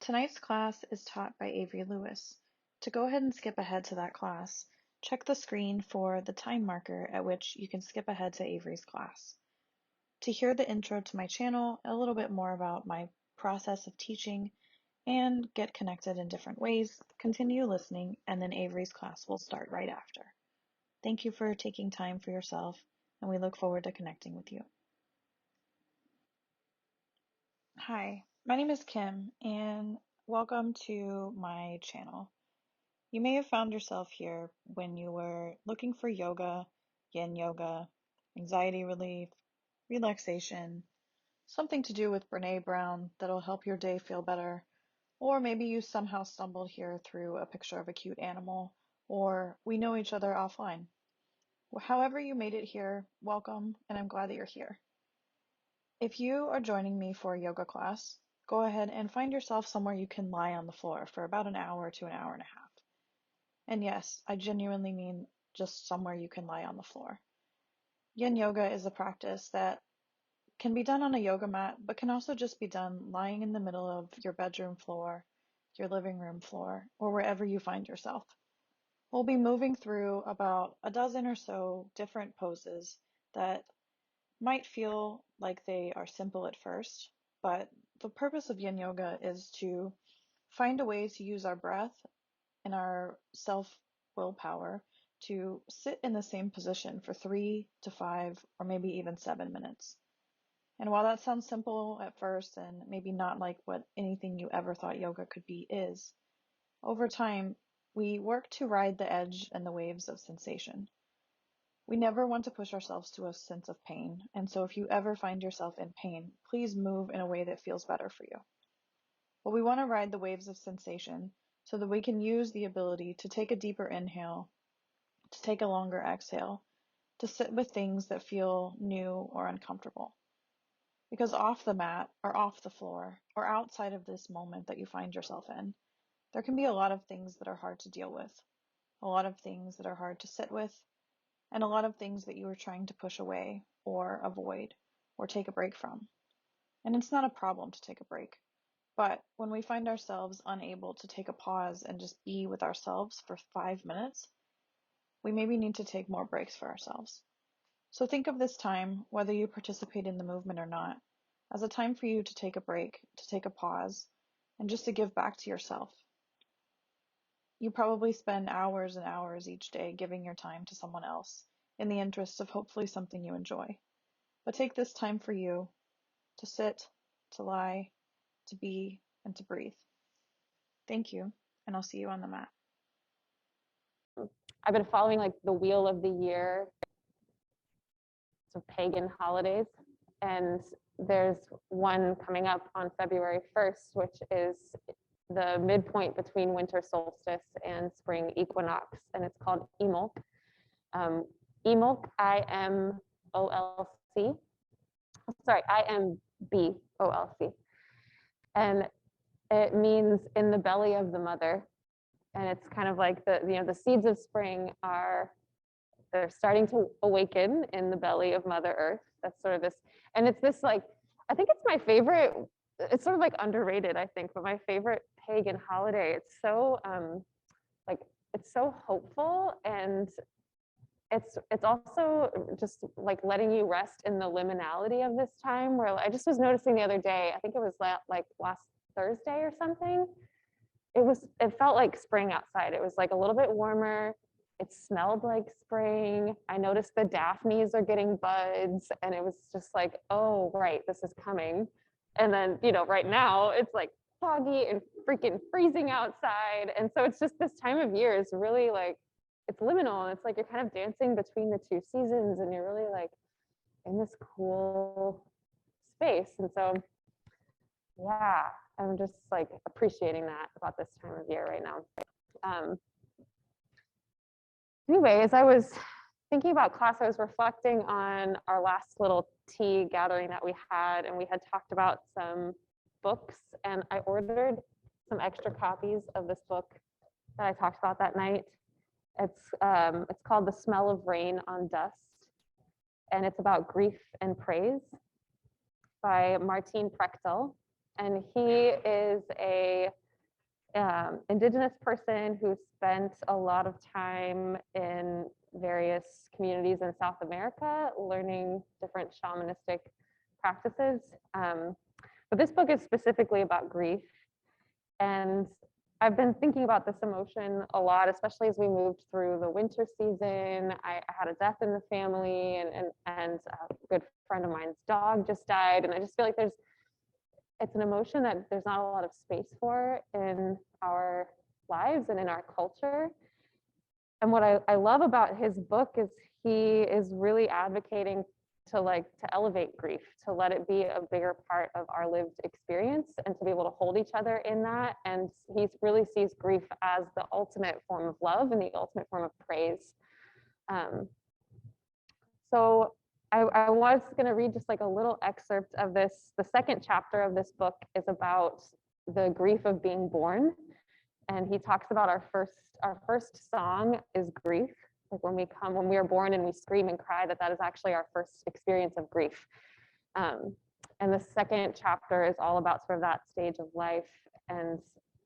Tonight's class is taught by Avery Lewis. To go ahead and skip ahead to that class, check the screen for the time marker at which you can skip ahead to Avery's class. To hear the intro to my channel, a little bit more about my process of teaching, and get connected in different ways, continue listening, and then Avery's class will start right after. Thank you for taking time for yourself, and we look forward to connecting with you. Hi, my name is Kim, and welcome to my channel. You may have found yourself here when you were looking for yoga, yin yoga, anxiety relief, relaxation, something to do with Brene Brown that'll help your day feel better, or maybe you somehow stumbled here through a picture of a cute animal, or we know each other offline. However you made it here, welcome, and I'm glad that you're here. If you are joining me for a yoga class, go ahead and find yourself somewhere you can lie on the floor for about an hour to an hour and a half. And yes, I genuinely mean just somewhere you can lie on the floor. Yin yoga is a practice that can be done on a yoga mat, but can also just be done lying in the middle of your bedroom floor, your living room floor, or wherever you find yourself. We'll be moving through about a dozen or so different poses that might feel like they are simple at first, but the purpose of yin yoga is to find a way to use our breath and our self-willpower to sit in the same position for 3 to 5 or maybe even 7 minutes. And while that sounds simple at first and maybe not like what anything you ever thought yoga could be is, over time, we work to ride the edge and the waves of sensation. We never want to push ourselves to a sense of pain, and so if you ever find yourself in pain, please move in a way that feels better for you. But we want to ride the waves of sensation so that we can use the ability to take a deeper inhale, to take a longer exhale, to sit with things that feel new or uncomfortable. Because off the mat, or off the floor, or outside of this moment that you find yourself in, there can be a lot of things that are hard to deal with, a lot of things that are hard to sit with, and a lot of things that you are trying to push away or avoid or take a break from. And it's not a problem to take a break. But when we find ourselves unable to take a pause and just be with ourselves for 5 minutes, we maybe need to take more breaks for ourselves. So think of this time, whether you participate in the movement or not, as a time for you to take a break, to take a pause, and just to give back to yourself. You probably spend hours and hours each day giving your time to someone else in the interest of hopefully something you enjoy. But take this time for you to sit, to lie, to be, and to breathe. Thank you, and I'll see you on the mat. I've been following like the wheel of the year, so pagan holidays, and there's one coming up on February 1st, which is the midpoint between winter solstice and spring equinox, and it's called Imbolc. Imbolc, I-M-O-L-C. Sorry, I-M-B-O-L-C. And it means in the belly of the mother. And it's kind of like the seeds of spring they're starting to awaken in the belly of Mother Earth. That's sort of this, and it's this like, I think it's my favorite, it's sort of like underrated, I think, but my favorite pagan holiday. It's so it's so hopeful, and it's also just like letting you rest in the liminality of this time, where I just was noticing the other day, I think it was like last Thursday or something, it felt like spring outside. It was like a little bit warmer. It smelled like spring. I noticed the daphnes are getting buds, and it was just like, oh, right, this is coming. And then, right now it's like foggy and freaking freezing outside. And so it's just this time of year is really like, it's liminal. And it's like you're kind of dancing between the two seasons, and you're really like in this cool space. And so, yeah, I'm just like appreciating that about this time of year right now. Anyway, as I was thinking about class, I was reflecting on our last little tea gathering that we had, and we had talked about some books, and I ordered some extra copies of this book that I talked about that night. It's called The Smell of Rain on Dust, and it's about grief and praise by Martine Prechtel. and he is a Indigenous person who spent a lot of time in various communities in South America learning different shamanistic practices. But this book is specifically about grief. And I've been thinking about this emotion a lot, especially as we moved through the winter season. I had a death in the family, and a good friend of mine's dog just died. And I just feel like it's an emotion that there's not a lot of space for in our lives and in our culture. And what I love about his book is he is really advocating to elevate grief, to let it be a bigger part of our lived experience, and to be able to hold each other in that. And he really sees grief as the ultimate form of love and the ultimate form of praise. So I was going to read just like a little excerpt of this. The second chapter of this book is about the grief of being born. And he talks about our first song is grief. Like when we are born and we scream and cry, that is actually our first experience of grief. And the second chapter is all about sort of that stage of life. And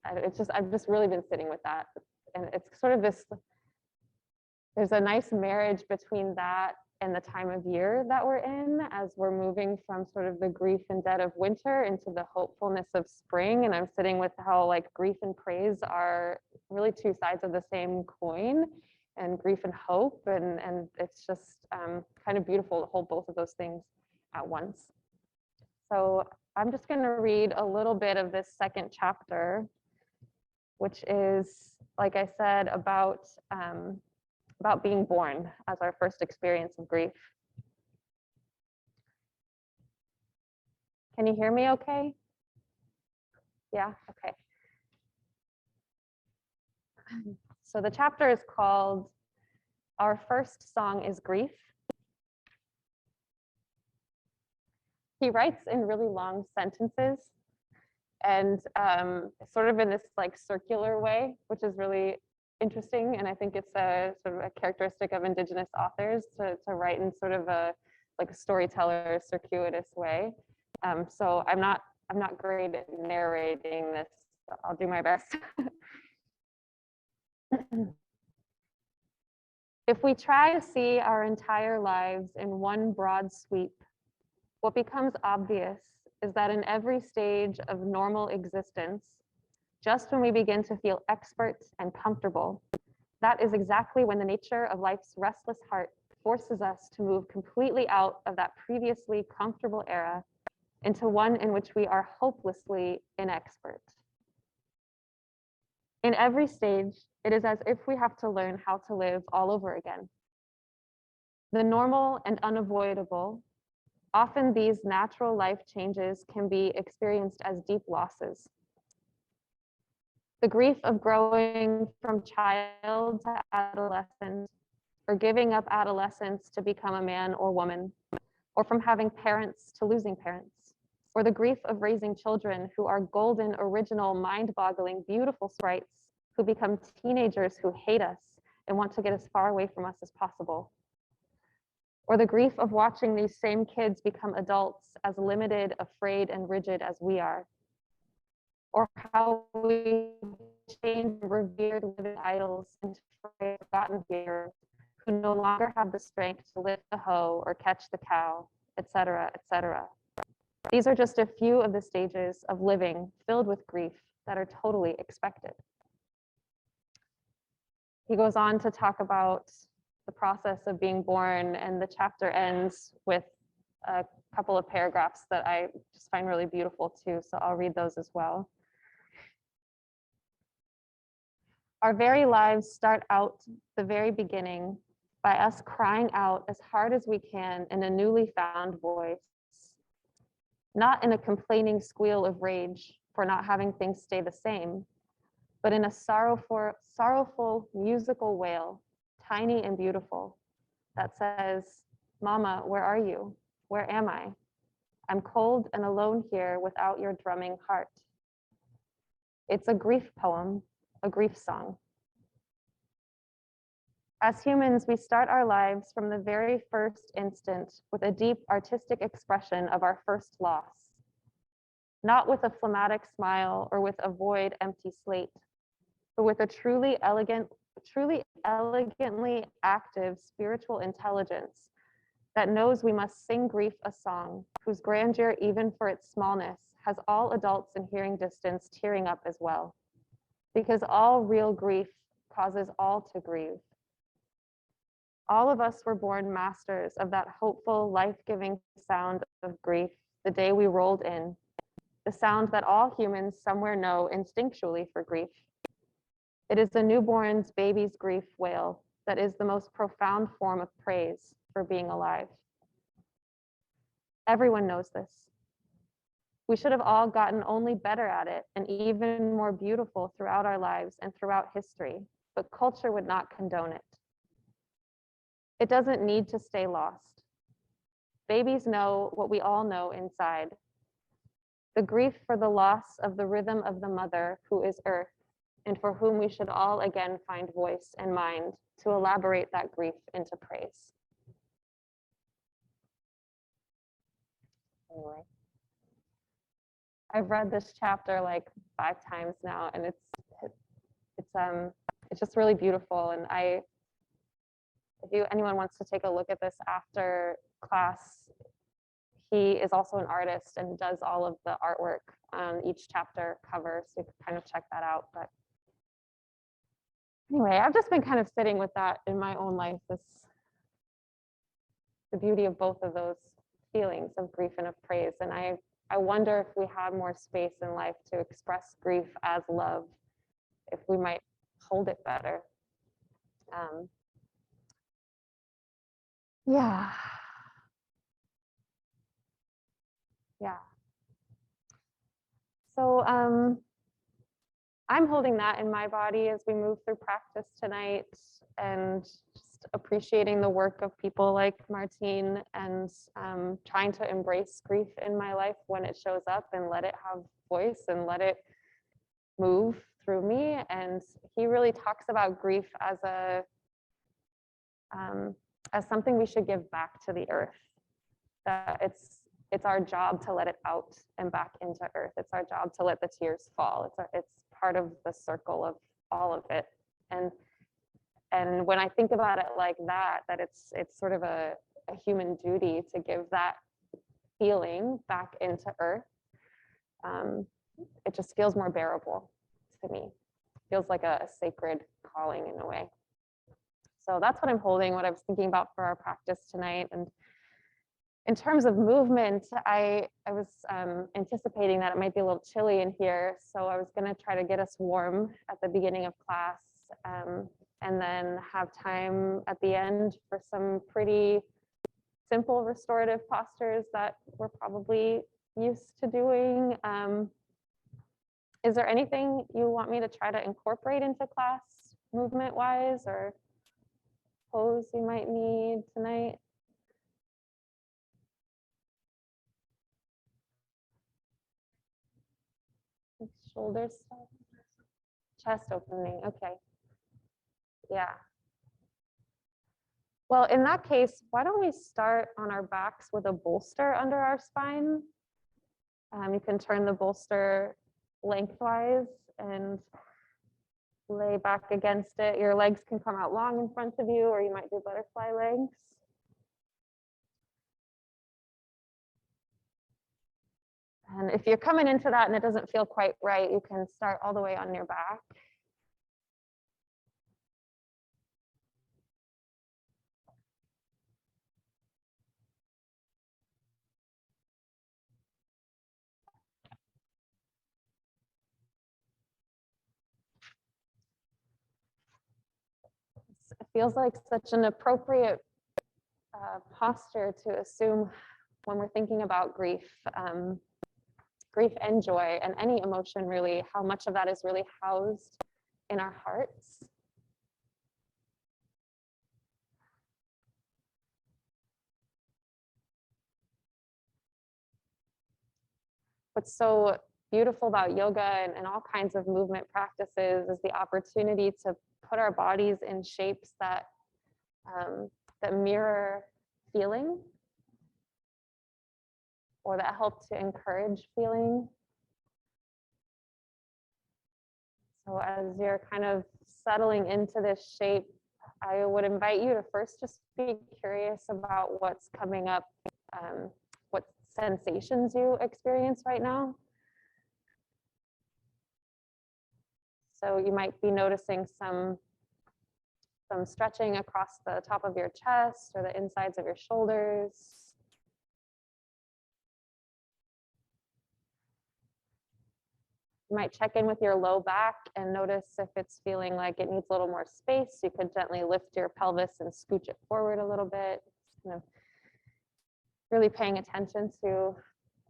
I've just really been sitting with that. And it's sort of there's a nice marriage between that and the time of year that we're in, as we're moving from sort of the grief and dead of winter into the hopefulness of spring. And I'm sitting with how like grief and praise are really two sides of the same coin, and grief and hope. And it's just kind of beautiful to hold both of those things at once. So I'm just going to read a little bit of this second chapter, which is, like I said, about being born as our first experience of grief. Can you hear me okay? Yeah, okay. So the chapter is called Our First Song is Grief. He writes in really long sentences, and sort of in this like circular way, which is really interesting. And I think it's a sort of a characteristic of Indigenous authors to write in sort of a storyteller, circuitous way. So I'm not great at narrating this. So I'll do my best. If we try to see our entire lives in one broad sweep, what becomes obvious is that in every stage of normal existence, just when we begin to feel expert and comfortable, that is exactly when the nature of life's restless heart forces us to move completely out of that previously comfortable era into one in which we are hopelessly inexpert. In every stage, it is as if we have to learn how to live all over again. The normal and unavoidable, often these natural life changes can be experienced as deep losses. The grief of growing from child to adolescent, or giving up adolescence to become a man or woman, or from having parents to losing parents, or the grief of raising children who are golden, original, mind-boggling, beautiful sprites who become teenagers who hate us and want to get as far away from us as possible. Or the grief of watching these same kids become adults as limited, afraid, and rigid as we are. Or how we change revered living idols into forgotten heroes who no longer have the strength to lift the hoe or catch the cow, etc., etc. These are just a few of the stages of living filled with grief that are totally expected. He goes on to talk about the process of being born, and the chapter ends with a couple of paragraphs that I just find really beautiful too, so I'll read those as well. Our very lives start out the very beginning by us crying out as hard as we can in a newly found voice, not in a complaining squeal of rage for not having things stay the same, but in a sorrowful musical wail, tiny and beautiful, that says, "Mama, where are you? Where am I? I'm cold and alone here without your drumming heart." It's a grief poem, a grief song. As humans, we start our lives from the very first instant with a deep artistic expression of our first loss. not with a phlegmatic smile or with a void, empty slate, but with a truly elegantly active spiritual intelligence that knows we must sing grief a song, whose grandeur, even for its smallness, has all adults in hearing distance tearing up as well. Because all real grief causes all to grieve. All of us were born masters of that hopeful, life-giving sound of grief the day we rolled in, the sound that all humans somewhere know instinctually for grief. It is the newborn's baby's grief wail that is the most profound form of praise for being alive. Everyone knows this. We should have all gotten only better at it and even more beautiful throughout our lives and throughout history, but culture would not condone it. It doesn't need to stay lost. Babies know what we all know inside. The grief for the loss of the rhythm of the mother who is earth, and for whom we should all again find voice and mind to elaborate that grief into praise. Anyway, I've read this chapter like 5 times now, and it's just really beautiful. And if anyone wants to take a look at this after class, he is also an artist and does all of the artwork on each chapter cover, so you can kind of check that out. But anyway, I've just been kind of sitting with that in my own life, the beauty of both of those feelings of grief and of praise. And I wonder if we had more space in life to express grief as love, if we might hold it better. Yeah. So I'm holding that in my body as we move through practice tonight, and just appreciating the work of people like Martine, and trying to embrace grief in my life when it shows up and let it have voice and let it move through me. And he really talks about grief as something we should give back to the earth, that it's our job to let it out and back into earth. It's our job to let the tears fall. It's part of the circle of all of it. And when I think about it like that it's sort of a human duty to give that feeling back into earth. It just feels more bearable to me. It feels like a sacred calling in a way. So that's what I'm holding, what I was thinking about for our practice tonight. And in terms of movement, I was anticipating that it might be a little chilly in here, so I was going to try to get us warm at the beginning of class, and then have time at the end for some pretty simple restorative postures that we're probably used to doing. Is there anything you want me to try to incorporate into class movement-wise, or pose you might need tonight? Shoulders, chest opening, okay. Yeah. Well, in that case, why don't we start on our backs with a bolster under our spine? You can turn the bolster lengthwise and lay back against it. Your legs can come out long in front of you, or you might do butterfly legs. And if you're coming into that and it doesn't feel quite right, you can start all the way on your back. It feels like such an appropriate posture to assume when we're thinking about grief. Grief and joy, and any emotion really, how much of that is really housed in our hearts. What's so beautiful about yoga and all kinds of movement practices is the opportunity to put our bodies in shapes that that mirror feeling, or that help to encourage feeling. So as you're kind of settling into this shape, I would invite you to first just be curious about what's coming up, what sensations you experience right now. So you might be noticing some stretching across the top of your chest or the insides of your shoulders. You might check in with your low back and notice if it's feeling like it needs a little more space. You could gently lift your pelvis and scooch it forward a little bit. Kind of really paying attention to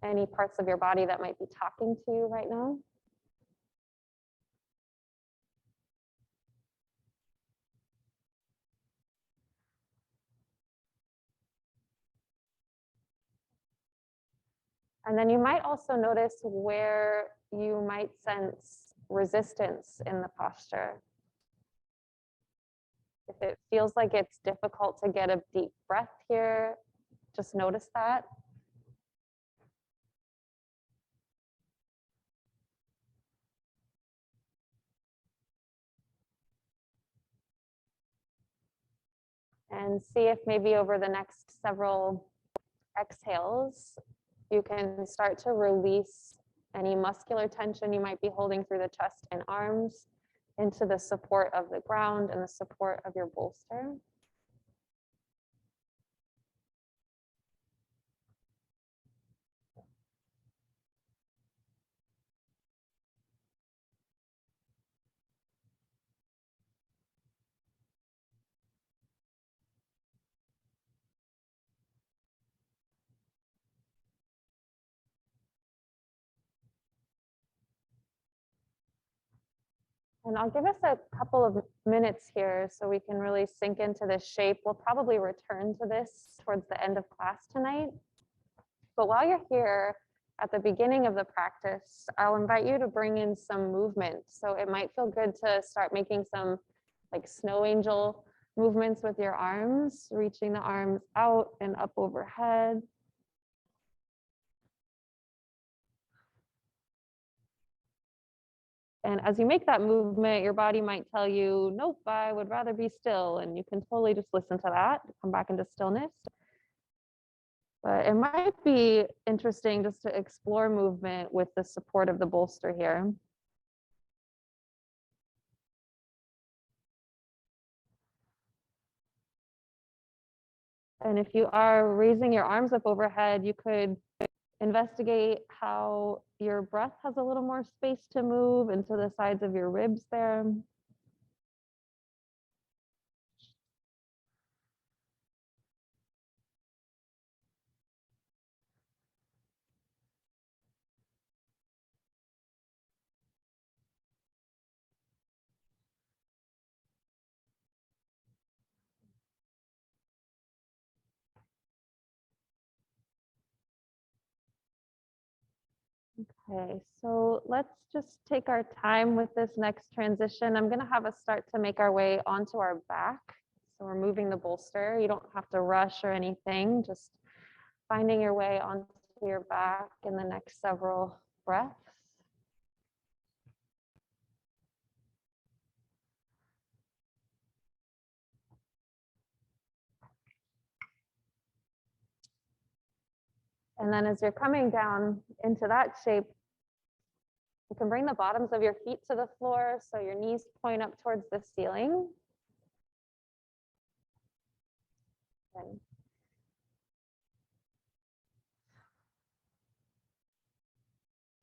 any parts of your body that might be talking to you right now. And then you might also notice where you might sense resistance in the posture. If it feels like it's difficult to get a deep breath here, just notice that. And see if maybe over the next several exhales, you can start to release any muscular tension you might be holding through the chest and arms into the support of the ground and the support of your bolster. And I'll give us a couple of minutes here so we can really sink into this shape. We'll probably return to this towards the end of class tonight. But while you're here at the beginning of the practice, I'll invite you to bring in some movement. So it might feel good to start making some like snow angel movements with your arms, reaching the arms out and up overhead. And as you make that movement, your body might tell you, nope, I would rather be still. And you can totally just listen to that, come back into stillness. But it might be interesting just to explore movement with the support of the bolster here. And if you are raising your arms up overhead, you could investigate how your breath has a little more space to move into the sides of your ribs there. Okay, so let's just take our time with this next transition. I'm going to have us start to make our way onto our back. So we're moving the bolster. You don't have to rush or anything, just finding your way onto your back in the next several breaths. And then as you're coming down into that shape, you can bring the bottoms of your feet to the floor so your knees point up towards the ceiling. And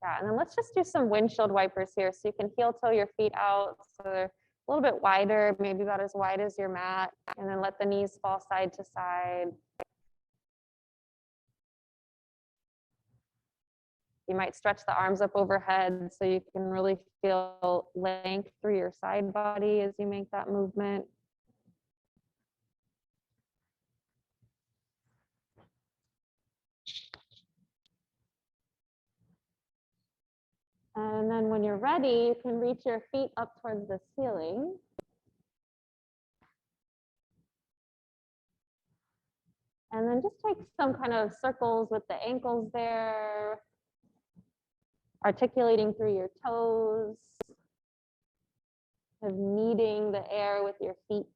yeah, and then let's just do some windshield wipers here so you can heel toe your feet out so they're a little bit wider, maybe about as wide as your mat, and then let the knees fall side to side. You might stretch the arms up overhead so you can really feel length through your side body as you make that movement. And then when you're ready, you can reach your feet up towards the ceiling. And then just take some kind of circles with the ankles there, articulating through your toes. of kneading the air with your feet.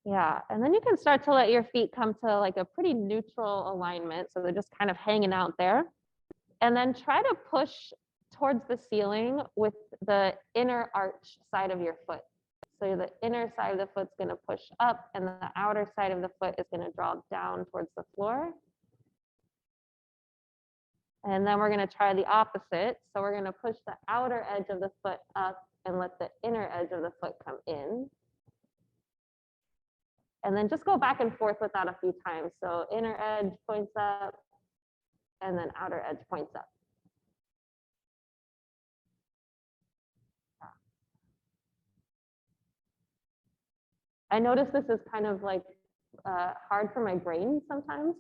Yeah, and then you can start to let your feet come to like a pretty neutral alignment. So they're just kind of hanging out there. And then try to push towards the ceiling with the inner arch side of your foot. So the inner side of the foot's gonna push up and the outer side of the foot is gonna draw down towards the floor. And then we're gonna try the opposite. So we're gonna push the outer edge of the foot up and let the inner edge of the foot come in. And then just go back and forth with that a few times. So inner edge points up and then outer edge points up. I notice this is kind of like hard for my brain sometimes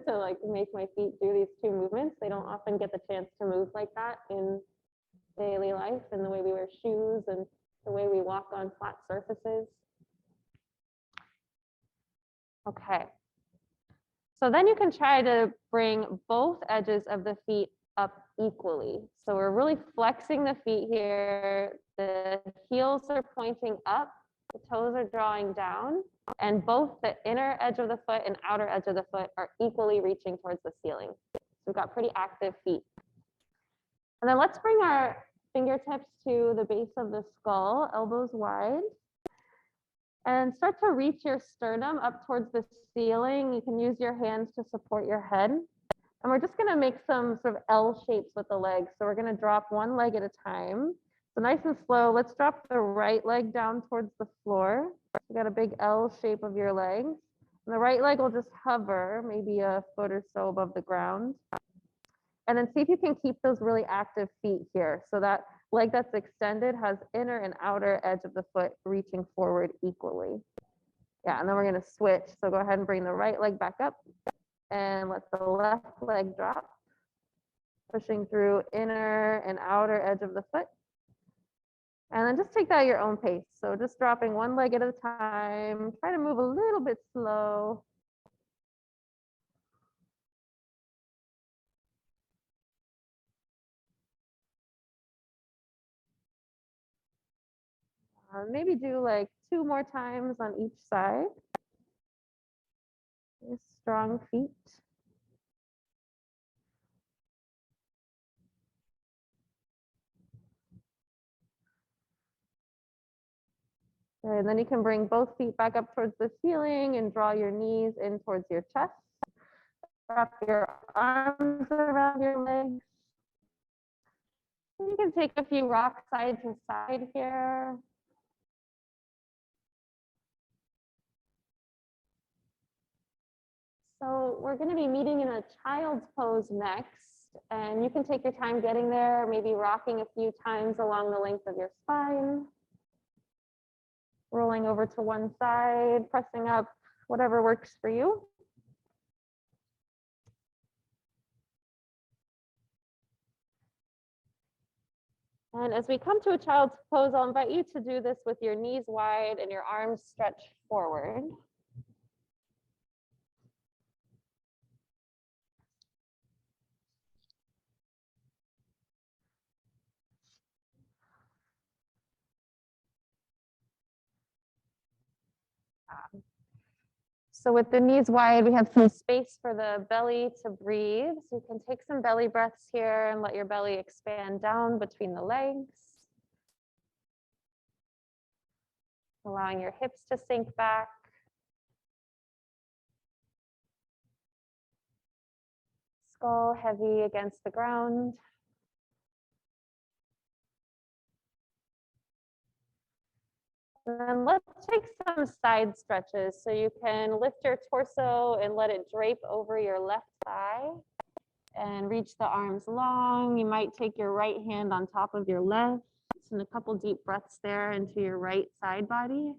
to like make my feet do these two movements. They don't often get the chance to move like that in daily life and the way we wear shoes and the way we walk on flat surfaces. Okay. So then you can try to bring both edges of the feet up equally. So we're really flexing the feet here. The heels are pointing up, the toes are drawing down, and both the inner edge of the foot and outer edge of the foot are equally reaching towards the ceiling. So we've got pretty active feet. And then let's bring our fingertips to the base of the skull, elbows wide. And start to reach your sternum up towards the ceiling. You can use your hands to support your head. And we're just gonna make some sort of L shapes with the legs. So we're gonna drop one leg at a time. So nice and slow, let's drop the right leg down towards the floor. You got a big L shape of your legs. And the right leg will just hover maybe a foot or so above the ground. And then see if you can keep those really active feet here. So that leg that's extended has inner and outer edge of the foot reaching forward equally. Yeah, and then we're gonna switch. So go ahead and bring the right leg back up and let the left leg drop, pushing through inner and outer edge of the foot. And then just take that at your own pace. So just dropping one leg at a time. Try to move a little bit slow. Maybe do like 2 more times on each side. Strong feet. And then you can bring both feet back up towards the ceiling and draw your knees in towards your chest. Wrap your arms around your legs. And you can take a few rocks side to side here. So we're going to be meeting in a child's pose next. And you can take your time getting there, maybe rocking a few times along the length of your spine. Rolling over to one side, pressing up, whatever works for you. And as we come to a child's pose, I'll invite you to do this with your knees wide and your arms stretched forward. So with the knees wide, we have some space for the belly to breathe. So you can take some belly breaths here and let your belly expand down between the legs. Allowing your hips to sink back. Skull heavy against the ground. And then let's take some side stretches. So you can lift your torso and let it drape over your left thigh and reach the arms long. You might take your right hand on top of your left and a couple deep breaths there into your right side body.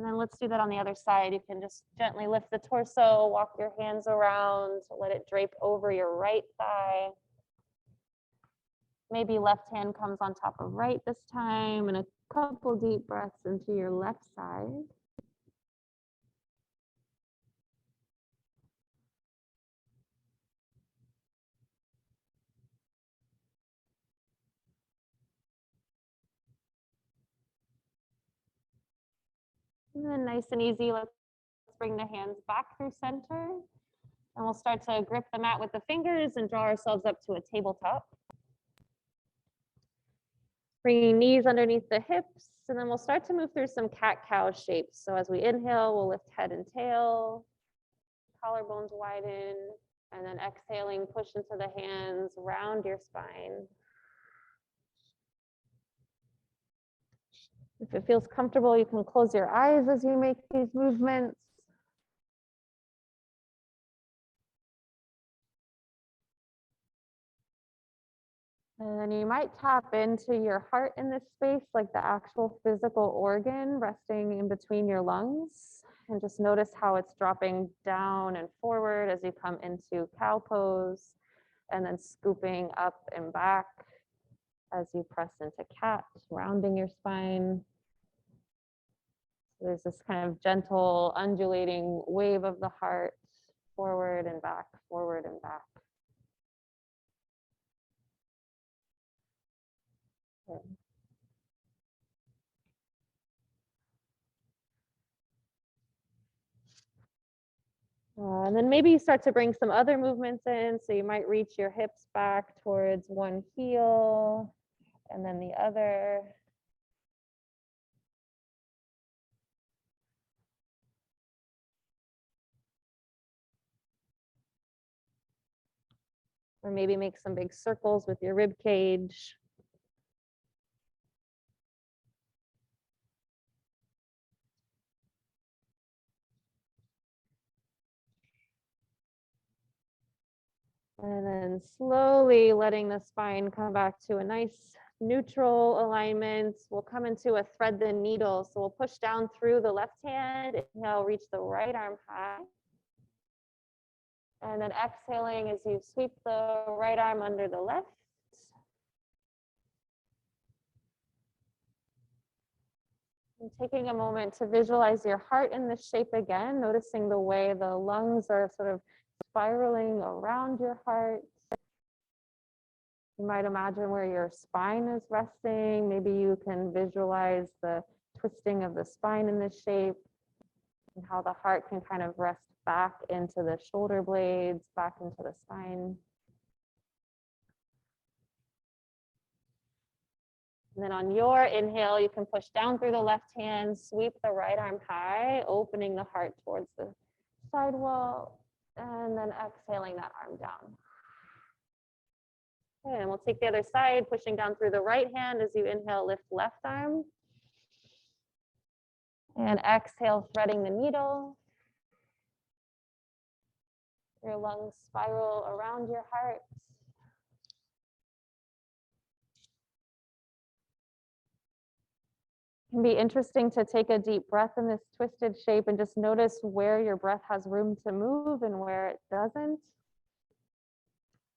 And then let's do that on the other side. You can just gently lift the torso, walk your hands around, let it drape over your right thigh. Maybe left hand comes on top of right this time, and a couple deep breaths into your left side. And then nice and easy, let's bring the hands back through center. And we'll start to grip the mat with the fingers and draw ourselves up to a tabletop. Bringing knees underneath the hips, and then we'll start to move through some cat-cow shapes. So as we inhale, we'll lift head and tail, collarbones widen, and then exhaling, push into the hands, round your spine. If it feels comfortable, you can close your eyes as you make these movements. And then you might tap into your heart in this space, like the actual physical organ resting in between your lungs. And just notice how it's dropping down and forward as you come into cow pose, and then scooping up and back as you press into cat, rounding your spine. So there's this kind of gentle undulating wave of the heart, forward and back, forward and back. Okay. And then maybe you start to bring some other movements in. So you might reach your hips back towards one heel and then the other. Or maybe make some big circles with your rib cage. And then slowly letting the spine come back to a nice neutral alignment. We'll come into a thread the needle. So we'll push down through the left hand. Inhale, reach the right arm high. And then exhaling as you sweep the right arm under the left. And taking a moment to visualize your heart in this shape again, noticing the way the lungs are sort of spiraling around your heart. You might imagine where your spine is resting. Maybe you can visualize the twisting of the spine in this shape and how the heart can kind of rest back into the shoulder blades, back into the spine. And then on your inhale, you can push down through the left hand, sweep the right arm high, opening the heart towards the side wall, and then exhaling that arm down. Okay, and we'll take the other side, pushing down through the right hand as you inhale, lift left arm. And exhale, threading the needle. Your lungs spiral around your heart. It can be interesting to take a deep breath in this twisted shape and just notice where your breath has room to move and where it doesn't.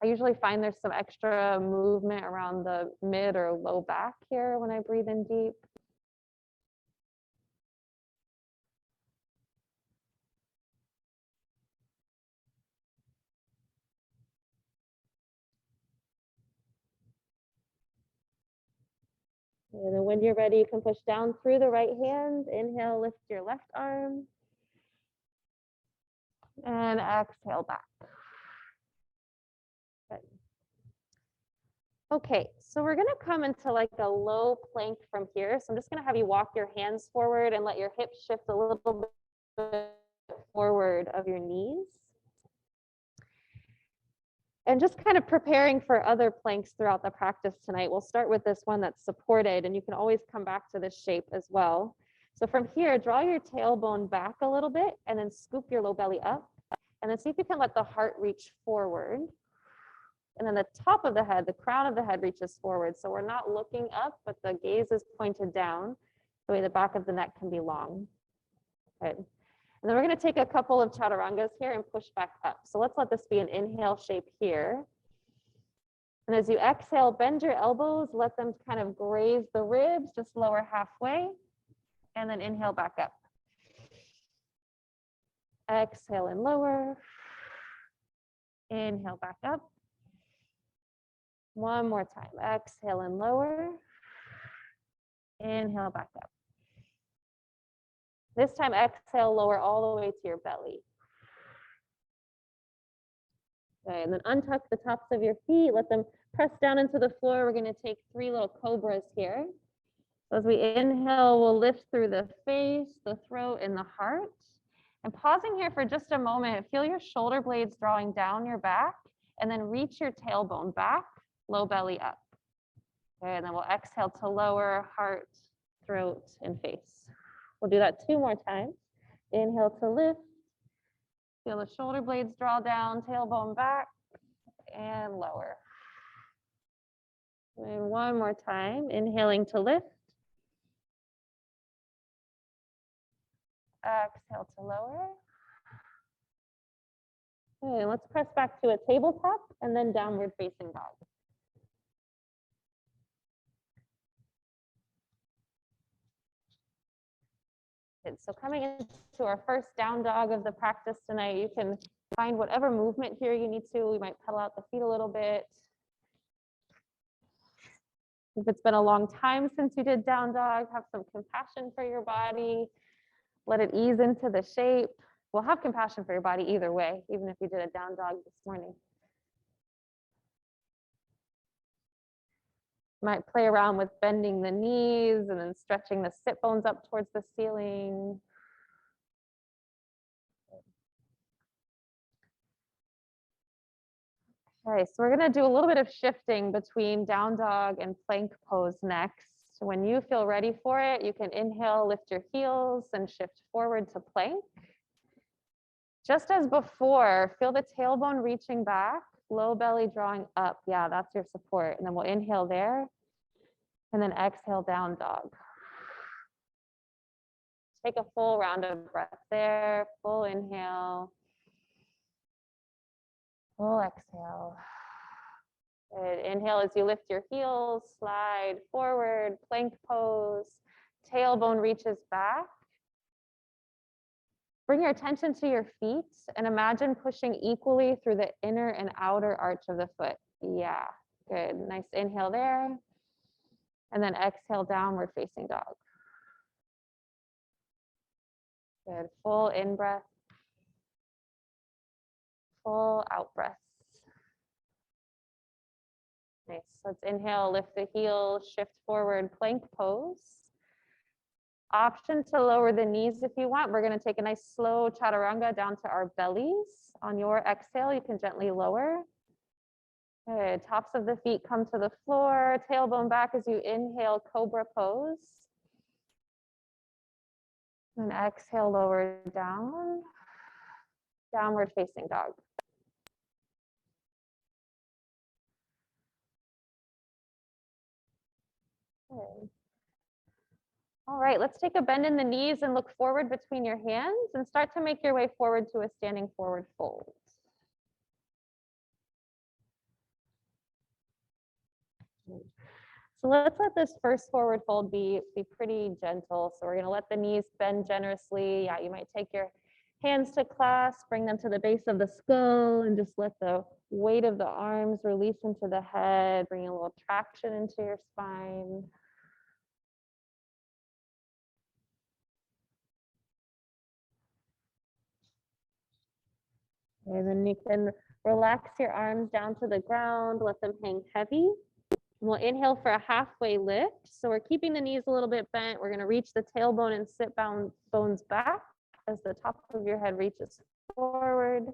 I usually find there's some extra movement around the mid or low back here when I breathe in deep. And then when you're ready, you can push down through the right hand. Inhale, lift your left arm. And exhale back. Good. Okay, so we're gonna come into like a low plank from here. So I'm just gonna have you walk your hands forward and let your hips shift a little bit forward of your knees. And just kind of preparing for other planks throughout the practice tonight. We'll start with this one that's supported, and you can always come back to this shape as well. So from here, draw your tailbone back a little bit and then scoop your low belly up. And then see if you can let the heart reach forward. And then the top of the head, the crown of the head reaches forward. So we're not looking up, but the gaze is pointed down. The way the back of the neck can be long. Good. And then we're going to take a couple of chaturangas here and push back up. So let's let this be an inhale shape here. And as you exhale, bend your elbows, let them kind of graze the ribs, just lower halfway, and then inhale back up. Exhale and lower. Inhale back up. One more time. Exhale and lower. Inhale back up. This time, exhale, lower all the way to your belly. Okay, and then untuck the tops of your feet. Let them press down into the floor. We're going to take 3 little cobras here. So as we inhale, we'll lift through the face, the throat, and the heart. And pausing here for just a moment, feel your shoulder blades drawing down your back, and then reach your tailbone back, low belly up. Okay, and then we'll exhale to lower heart, throat, and face. We'll do that 2 more times. Inhale to lift. Feel the shoulder blades draw down, tailbone back, and lower. And 1 more time. Inhaling to lift. Exhale to lower. Okay, let's press back to a tabletop and then downward facing dog. Good. So coming into our first down dog of the practice tonight, you can find whatever movement here you need to. We might pedal out the feet a little bit. If it's been a long time since you did down dog, have some compassion for your body. Let it ease into the shape. We'll have compassion for your body either way, even if you did a down dog this morning. Might play around with bending the knees and then stretching the sit bones up towards the ceiling. Okay, so we're going to do a little bit of shifting between down dog and plank pose next. When you feel ready for it, you can inhale, lift your heels, and shift forward to plank. Just as before, feel the tailbone reaching back, low belly drawing up. Yeah, that's your support. And then we'll inhale there, and then exhale, down dog. Take a full round of breath there, full inhale, full exhale. Good. Inhale as you lift your heels, slide forward, plank pose, tailbone reaches back. Bring your attention to your feet and imagine pushing equally through the inner and outer arch of the foot. Yeah, good. Nice inhale there. And then exhale, downward facing dog. Good. Full in breath. Full out breath. Nice. Let's inhale, lift the heels, shift forward, plank pose. Option to lower the knees if you want. We're going to take a nice slow chaturanga down to our bellies. On your exhale, you can gently lower. Good. Tops of the feet come to the floor. Tailbone back as you inhale, Cobra pose. And exhale, lower down. Downward facing dog. Good. All right, let's take a bend in the knees and look forward between your hands and start to make your way forward to a standing forward fold. So let's let this first forward fold be pretty gentle. So we're going to let the knees bend generously. Yeah, you might take your hands to clasp, bring them to the base of the skull, and just let the weight of the arms release into the head, bringing a little traction into your spine. And then you can relax your arms down to the ground, let them hang heavy. We'll inhale for a halfway lift. So we're keeping the knees a little bit bent. We're going to reach the tailbone and sit bones back as the top of your head reaches forward.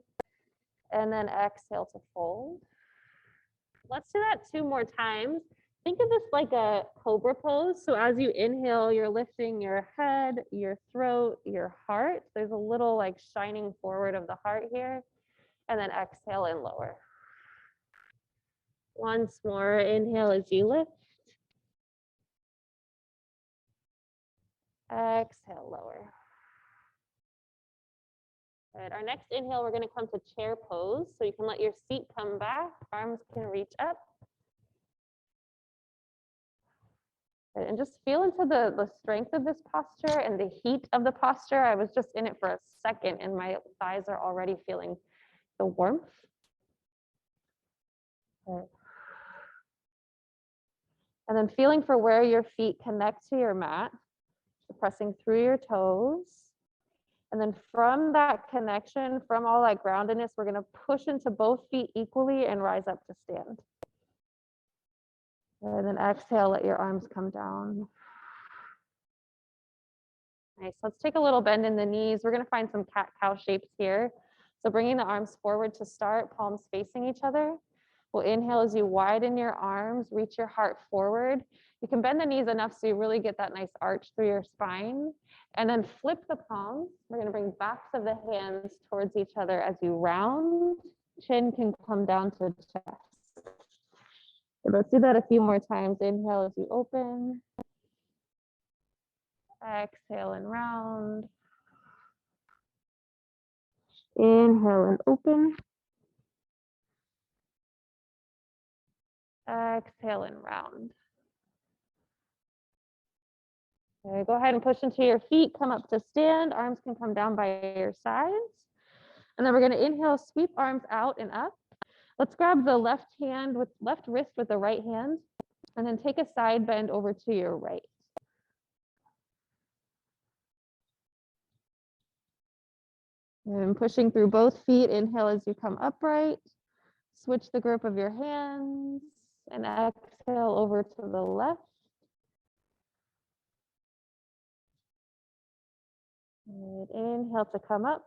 And then exhale to fold. Let's do that 2 more times. Think of this like a cobra pose. So as you inhale, you're lifting your head, your throat, your heart. There's a little like shining forward of the heart here. And then exhale and lower. Once more, inhale as you lift. Exhale, lower. Good. Our next inhale, we're going to come to chair pose. So you can let your feet come back, arms can reach up. Good. And just feel into the strength of this posture and the heat of the posture. I was just in it for a second and my thighs are already feeling the warmth. Good. And then feeling for where your feet connect to your mat, so pressing through your toes. And then from that connection, from all that groundedness, we're going to push into both feet equally and rise up to stand. And then exhale, let your arms come down. Nice. Let's take a little bend in the knees. We're going to find some cat-cow shapes here. So bringing the arms forward to start, palms facing each other. We'll inhale as you widen your arms, reach your heart forward. You can bend the knees enough so you really get that nice arch through your spine. And then flip the palms. We're going to bring backs of the hands towards each other as you round. Chin can come down to chest. So let's do that a few more times. Inhale as you open. Exhale and round. Inhale and open. Exhale and round. Okay, go ahead and push into your feet, come up to stand. Arms can come down by your sides. And then we're going to inhale, sweep arms out and up. Let's grab the left wrist with the right hand, and then take a side bend over to your right. And pushing through both feet, inhale as you come upright. Switch the grip of your hands and exhale over to the left. And inhale to come up.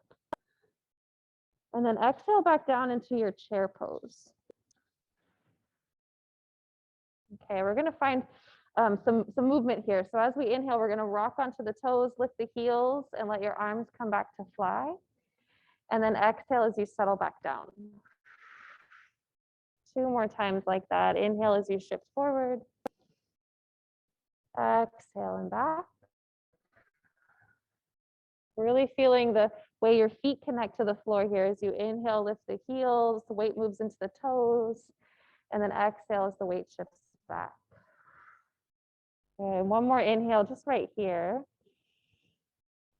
And then exhale back down into your chair pose. Okay, we're going to find some movement here. So as we inhale, we're going to rock onto the toes, lift the heels, and let your arms come back to fly. And then exhale as you settle back down. 2 more times like that. Inhale as you shift forward. Exhale and back. Really feeling the way your feet connect to the floor here. As you inhale, lift the heels, the weight moves into the toes, and then exhale as the weight shifts back. Okay, one more inhale just right here.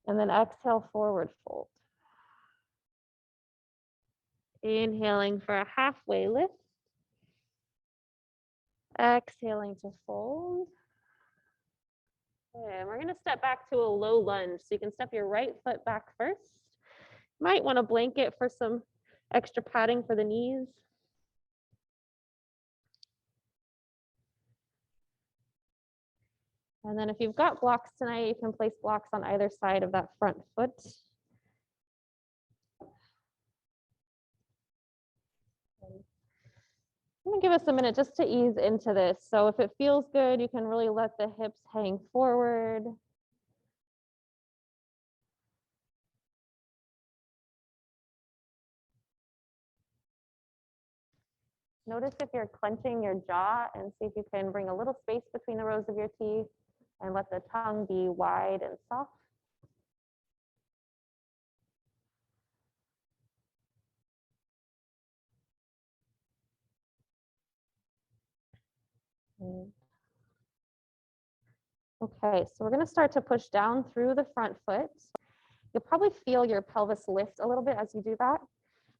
And then exhale, forward fold. Inhaling for a halfway lift. Exhaling to fold. Okay, and we're going to step back to a low lunge. So you can step your right foot back first. Might want a blanket for some extra padding for the knees. And then if you've got blocks tonight, you can place blocks on either side of that front foot. I'm going to give us a minute just to ease into this. So if it feels good, you can really let the hips hang forward. Notice if you're clenching your jaw and see if you can bring a little space between the rows of your teeth and let the tongue be wide and soft. Okay, so we're going to start to push down through the front foot. You'll probably feel your pelvis lift a little bit as you do that.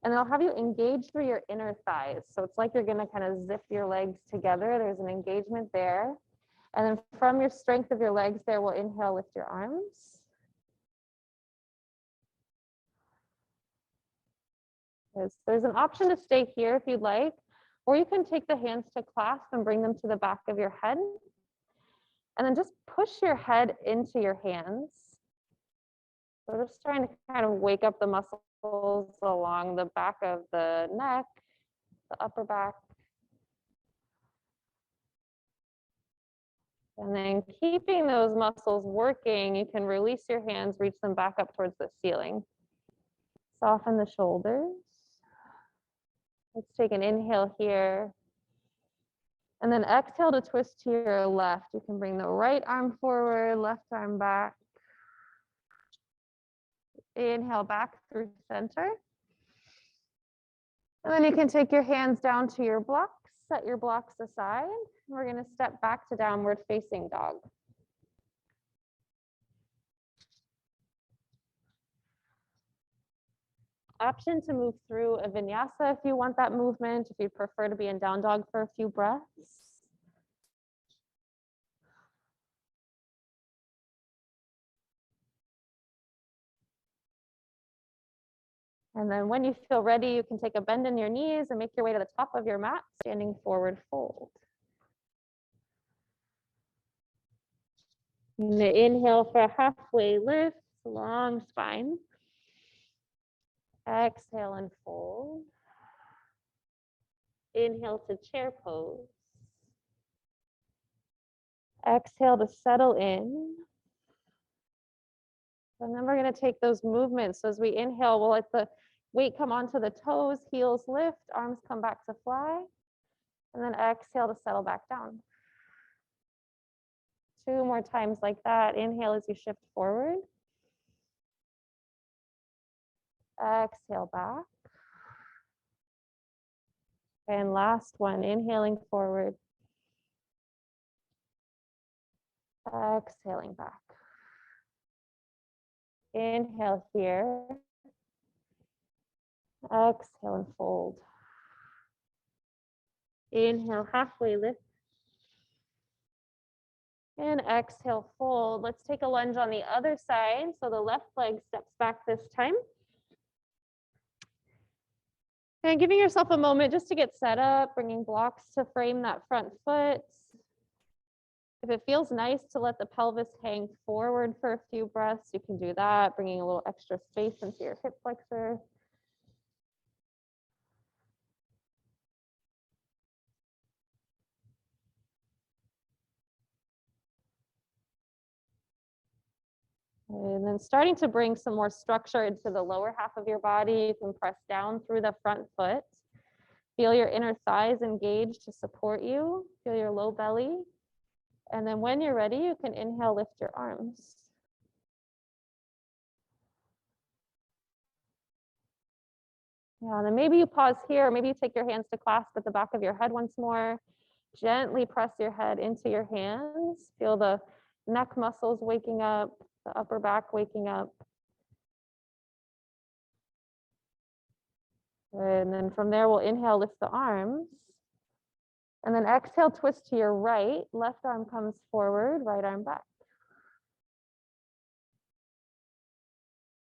And then I'll have you engage through your inner thighs. So it's like you're going to kind of zip your legs together. There's an engagement there. And then from your strength of your legs there, we'll inhale, lift your arms. There's an option to stay here if you'd like, or you can take the hands to clasp and bring them to the back of your head. And then just push your head into your hands. So just trying to kind of wake up the muscles along the back of the neck, the upper back. And then keeping those muscles working, you can release your hands, reach them back up towards the ceiling. Soften the shoulders. Let's take an inhale here. And then exhale to twist to your left. You can bring the right arm forward, left arm back. Inhale back through center. And then you can take your hands down to your blocks, set your blocks aside. We're going to step back to downward facing dog. Option to move through a vinyasa if you want that movement, if you prefer to be in down dog for a few breaths. And then when you feel ready, you can take a bend in your knees and make your way to the top of your mat, standing forward fold. Inhale for a halfway lift, long spine. Exhale and fold. Inhale to chair pose. Exhale to settle in. And then we're going to take those movements. So as we inhale, we'll let the weight come onto the toes, heels lift, arms come back to fly. And then exhale to settle back down. 2 more times like that. Inhale as you shift forward. Exhale back. And last one, inhaling forward. Exhaling back. Inhale here. Exhale and fold. Inhale, halfway lift. And exhale, fold. Let's take a lunge on the other side. So the left leg steps back this time. And giving yourself a moment just to get set up, bringing blocks to frame that front foot. If it feels nice to let the pelvis hang forward for a few breaths, you can do that, bringing a little extra space into your hip flexor. And then starting to bring some more structure into the lower half of your body. You can press down through the front foot. Feel your inner thighs engaged to support you. Feel your low belly. And then when you're ready, you can inhale, lift your arms. Yeah, and then maybe you pause here, or maybe you take your hands to clasp at the back of your head once more. Gently press your head into your hands. Feel the neck muscles waking up, the upper back waking up. And then from there, we'll inhale, lift the arms. And then exhale, twist to your right. Left arm comes forward, right arm back.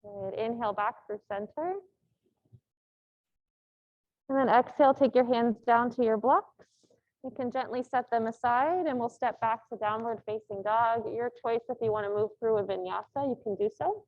Good. Inhale back through center. And then exhale, take your hands down to your blocks. You can gently set them aside and we'll step back to downward facing dog. Your choice if you want to move through a vinyasa, you can do so.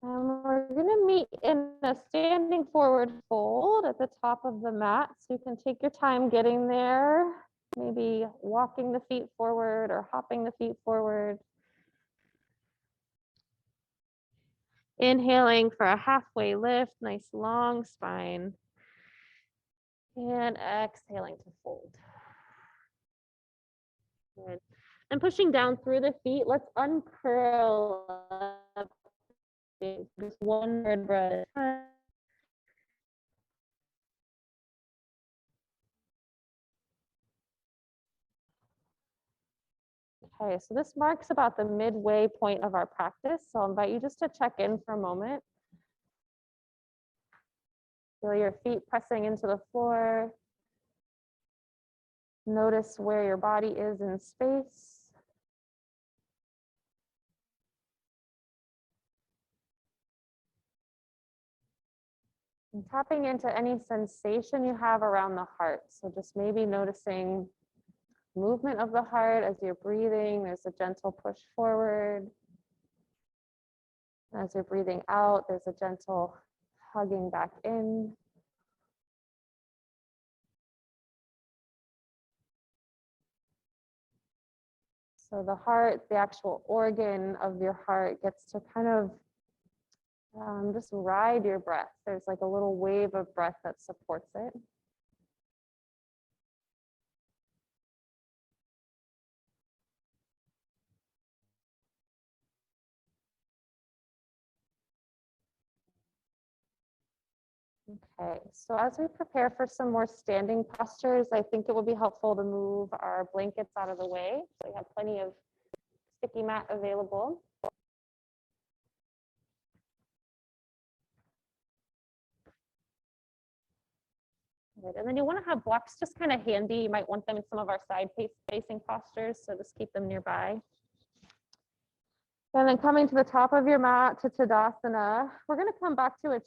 We're going to meet in a standing forward fold at the top of the mat. So you can take your time getting there, maybe walking the feet forward or hopping the feet forward. Inhaling for a halfway lift, nice long spine. And exhaling to fold. Good. And pushing down through the feet, let's uncurl up. Just one vertebra at a time. Okay, so this marks about the midway point of our practice. So I'll invite you just to check in for a moment. Feel your feet pressing into the floor. Notice where your body is in space. And tapping into any sensation you have around the heart. So just maybe noticing movement of the heart as you're breathing. There's a gentle push forward. As you're breathing out, there's a gentle hugging back in. So the heart, the actual organ of your heart, gets to kind of Just ride your breath. There's like a little wave of breath that supports it. Okay, so as we prepare for some more standing postures, I think it will be helpful to move our blankets out of the way. So we have plenty of sticky mat available. Good. And then you want to have blocks just kind of handy. You might want them in some of our side facing postures, so just keep them nearby. And then coming to the top of your mat to Tadasana, we're going to come back to a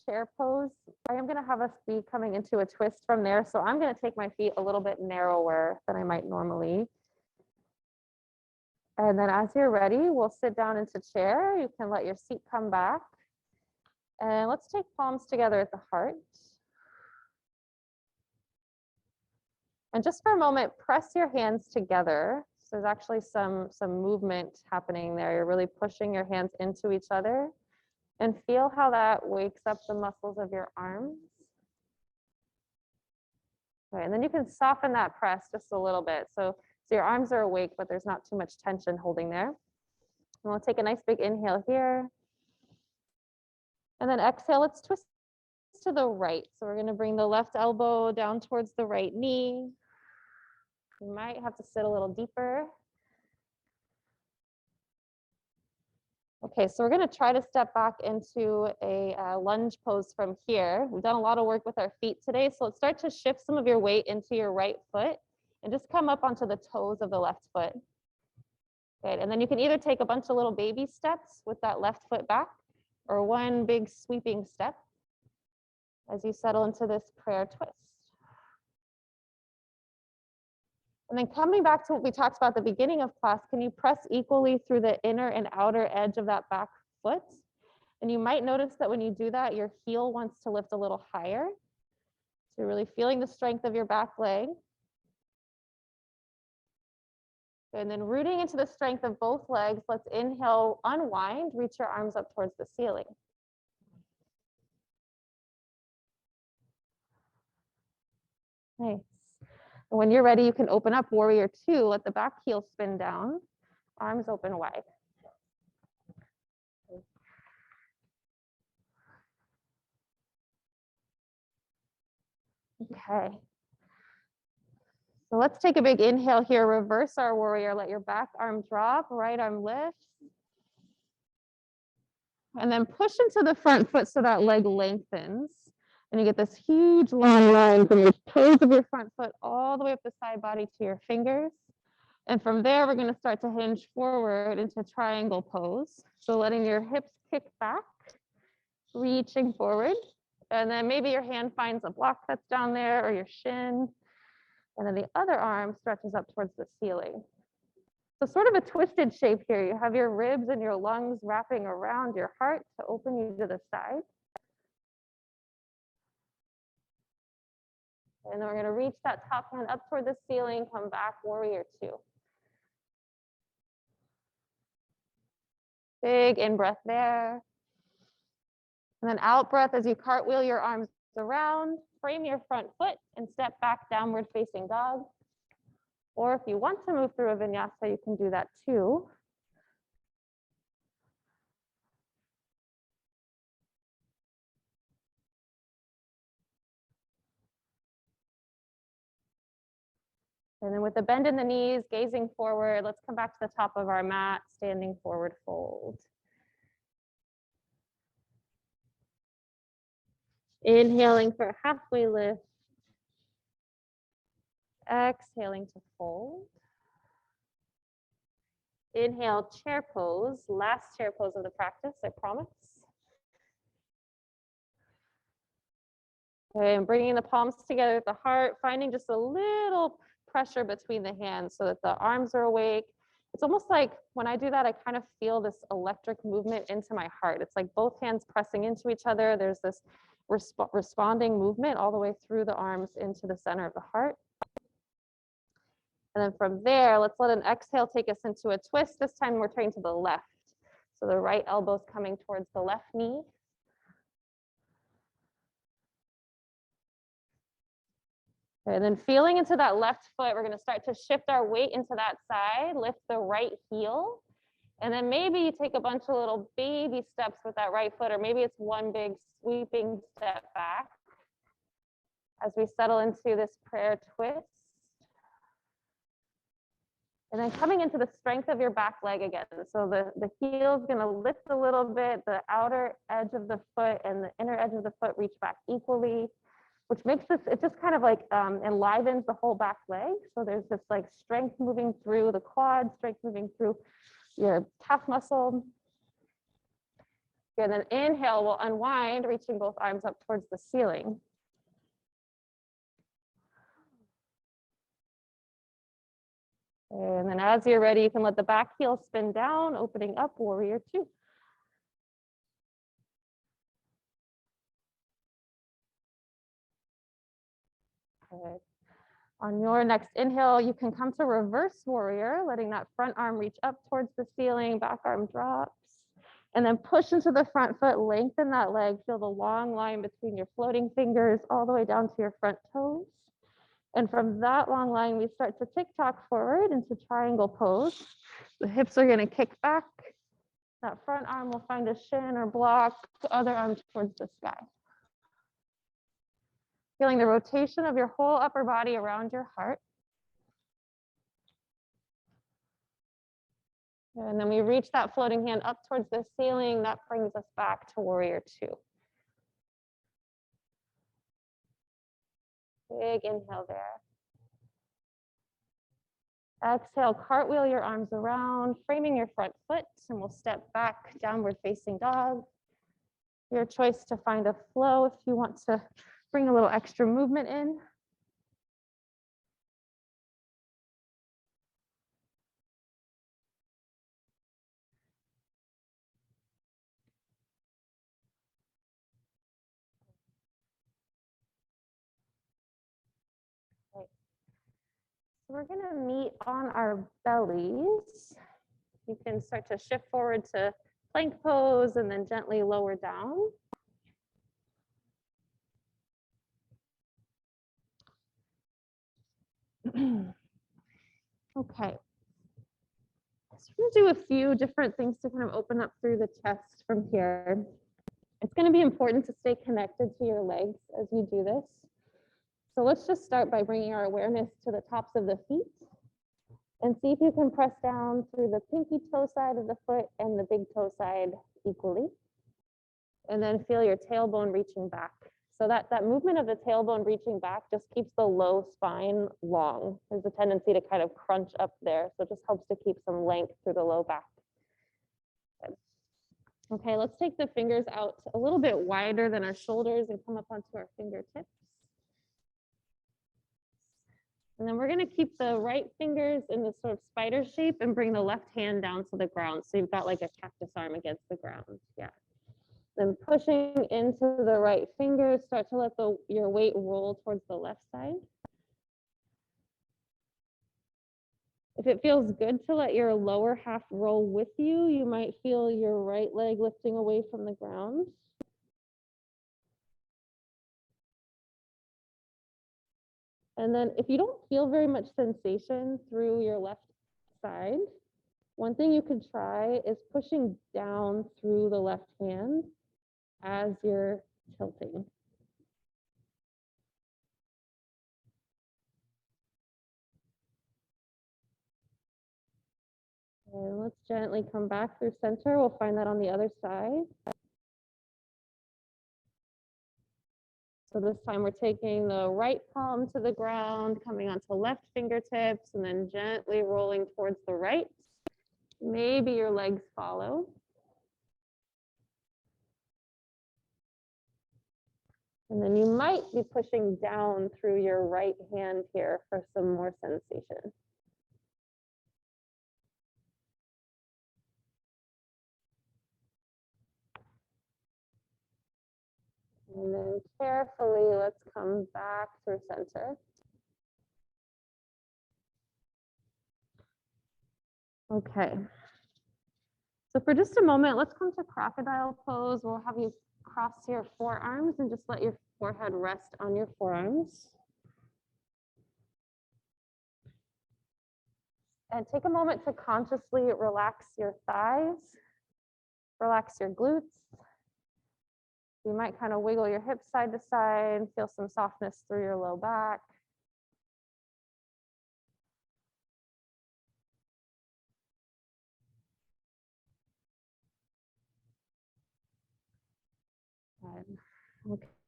chair pose. I am going to have us be coming into a twist from there. So I'm going to take my feet a little bit narrower than I might normally. And then as you're ready, we'll sit down into chair. You can let your seat come back. And let's take palms together at the heart. And just for a moment, press your hands together. So there's actually some movement happening there. You're really pushing your hands into each other. And feel how that wakes up the muscles of your arms. Okay, and then you can soften that press just a little bit. So your arms are awake, but there's not too much tension holding there. And we'll take a nice big inhale here. And then exhale, let's twist to the right. So we're going to bring the left elbow down towards the right knee. You might have to sit a little deeper. Okay, so we're going to try to step back into a lunge pose from here. We've done a lot of work with our feet today, so let's start to shift some of your weight into your right foot and just come up onto the toes of the left foot. Good, and then you can either take a bunch of little baby steps with that left foot back or one big sweeping step as you settle into this prayer twist. And then coming back to what we talked about at the beginning of class, can you press equally through the inner and outer edge of that back foot? And you might notice that when you do that, your heel wants to lift a little higher. So you're really feeling the strength of your back leg. And then rooting into the strength of both legs, let's inhale, unwind, reach your arms up towards the ceiling. Nice. And when you're ready, you can open up warrior two, let the back heel spin down, arms open wide. Okay. So let's take a big inhale here, reverse our warrior, let your back arm drop, right arm lift. And then push into the front foot so that leg lengthens. And you get this huge long line from your toes of your front foot all the way up the side body to your fingers. And from there, we're going to start to hinge forward into triangle pose. So letting your hips kick back, reaching forward. And then maybe your hand finds a block that's down there or your shin. And then the other arm stretches up towards the ceiling. So sort of a twisted shape here. You have your ribs and your lungs wrapping around your heart to open you to the side. And then we're going to reach that top hand up toward the ceiling, come back, warrior two. Big in breath there. And then out breath as you cartwheel your arms around, frame your front foot and step back, downward facing dog. Or if you want to move through a vinyasa, you can do that too. And then with the bend in the knees, gazing forward, let's come back to the top of our mat, standing forward fold. Inhaling for a halfway lift. Exhaling to fold. Inhale, chair pose, last chair pose of the practice, I promise. Okay, and bringing the palms together at the heart, finding just a little pressure between the hands so that the arms are awake. It's almost like when I do that, I kind of feel this electric movement into my heart. It's like both hands pressing into each other. There's this responding movement all the way through the arms into the center of the heart. And then from there, let's let an exhale take us into a twist. This time we're turning to the left. So the right elbow's coming towards the left knee. Okay, then feeling into that left foot, we're gonna start to shift our weight into that side, lift the right heel, and then maybe you take a bunch of little baby steps with that right foot, or maybe it's one big sweeping step back as we settle into this prayer twist. And then coming into the strength of your back leg again. So the heel is going to lift a little bit, the outer edge of the foot and the inner edge of the foot reach back equally, which makes this, it just kind of like enlivens the whole back leg. So there's this like strength moving through the quad, strength moving through your calf muscle. And then inhale, we'll unwind, reaching both arms up towards the ceiling. And then as you're ready, you can let the back heel spin down, opening up, warrior two. Okay. On your next inhale, you can come to reverse warrior, letting that front arm reach up towards the ceiling, back arm drops. And then push into the front foot, lengthen that leg, feel the long line between your floating fingers all the way down to your front toes. And from that long line, we start to tick-tock forward into triangle pose. The hips are going to kick back. That front arm will find a shin or block, the other arm towards the sky. Feeling the rotation of your whole upper body around your heart. And then we reach that floating hand up towards the ceiling. That brings us back to warrior two. Big inhale there. Exhale, cartwheel your arms around, framing your front foot, and we'll step back, downward facing dog. Your choice to find a flow if you want to bring a little extra movement in. Okay. So we're going to meet on our bellies. You can start to shift forward to plank pose and then gently lower down. Okay. So we're going to do a few different things to kind of open up through the chest from here. It's going to be important to stay connected to your legs as you do this. So let's just start by bringing our awareness to the tops of the feet and see if you can press down through the pinky toe side of the foot and the big toe side equally. And then feel your tailbone reaching back. So that movement of the tailbone reaching back just keeps the low spine long. There's a tendency to kind of crunch up there. So it just helps to keep some length through the low back. Good. Okay, let's take the fingers out a little bit wider than our shoulders and come up onto our fingertips. And then we're going to keep the right fingers in the sort of spider shape and bring the left hand down to the ground. So you've got like a cactus arm against the ground. Yeah. Then pushing into the right fingers, start to let your weight roll towards the left side. If it feels good to let your lower half roll with you, you might feel your right leg lifting away from the ground. And then if you don't feel very much sensation through your left side, one thing you could try is pushing down through the left hand as you're tilting. And let's gently come back through center. We'll find that on the other side. So this time we're taking the right palm to the ground, coming onto left fingertips, and then gently rolling towards the right. Maybe your legs follow. And then you might be pushing down through your right hand here for some more sensation. And then carefully, let's come back through center. Okay. So for just a moment, let's come to crocodile pose. We'll have you cross your forearms and just let your forehead rest on your forearms. And take a moment to consciously relax your thighs, relax your glutes. You might kind of wiggle your hips side to side, feel some softness through your low back.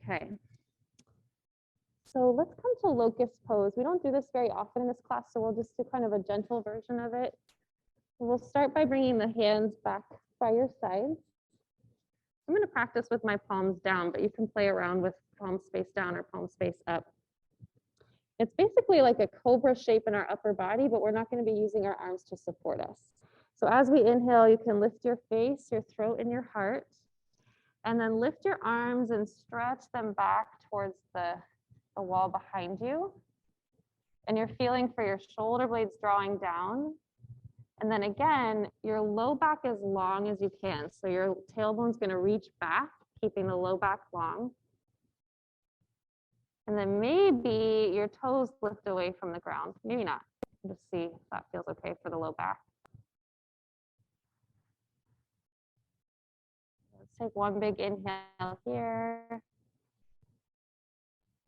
Okay. So let's come to locust pose. We don't do this very often in this class, so we'll just do kind of a gentle version of it. We'll start by bringing the hands back by your sides. I'm going to practice with my palms down, but you can play around with palms face down or palms face up. It's basically like a cobra shape in our upper body, but we're not going to be using our arms to support us. So as we inhale, you can lift your face, your throat, and your heart, and then lift your arms and stretch them back towards the wall behind you. And you're feeling for your shoulder blades drawing down. And then again, your low back as long as you can. So your tailbone's going to reach back, keeping the low back long. And then maybe your toes lift away from the ground. Maybe not. Just see if that feels okay for the low back. Let's take one big inhale here.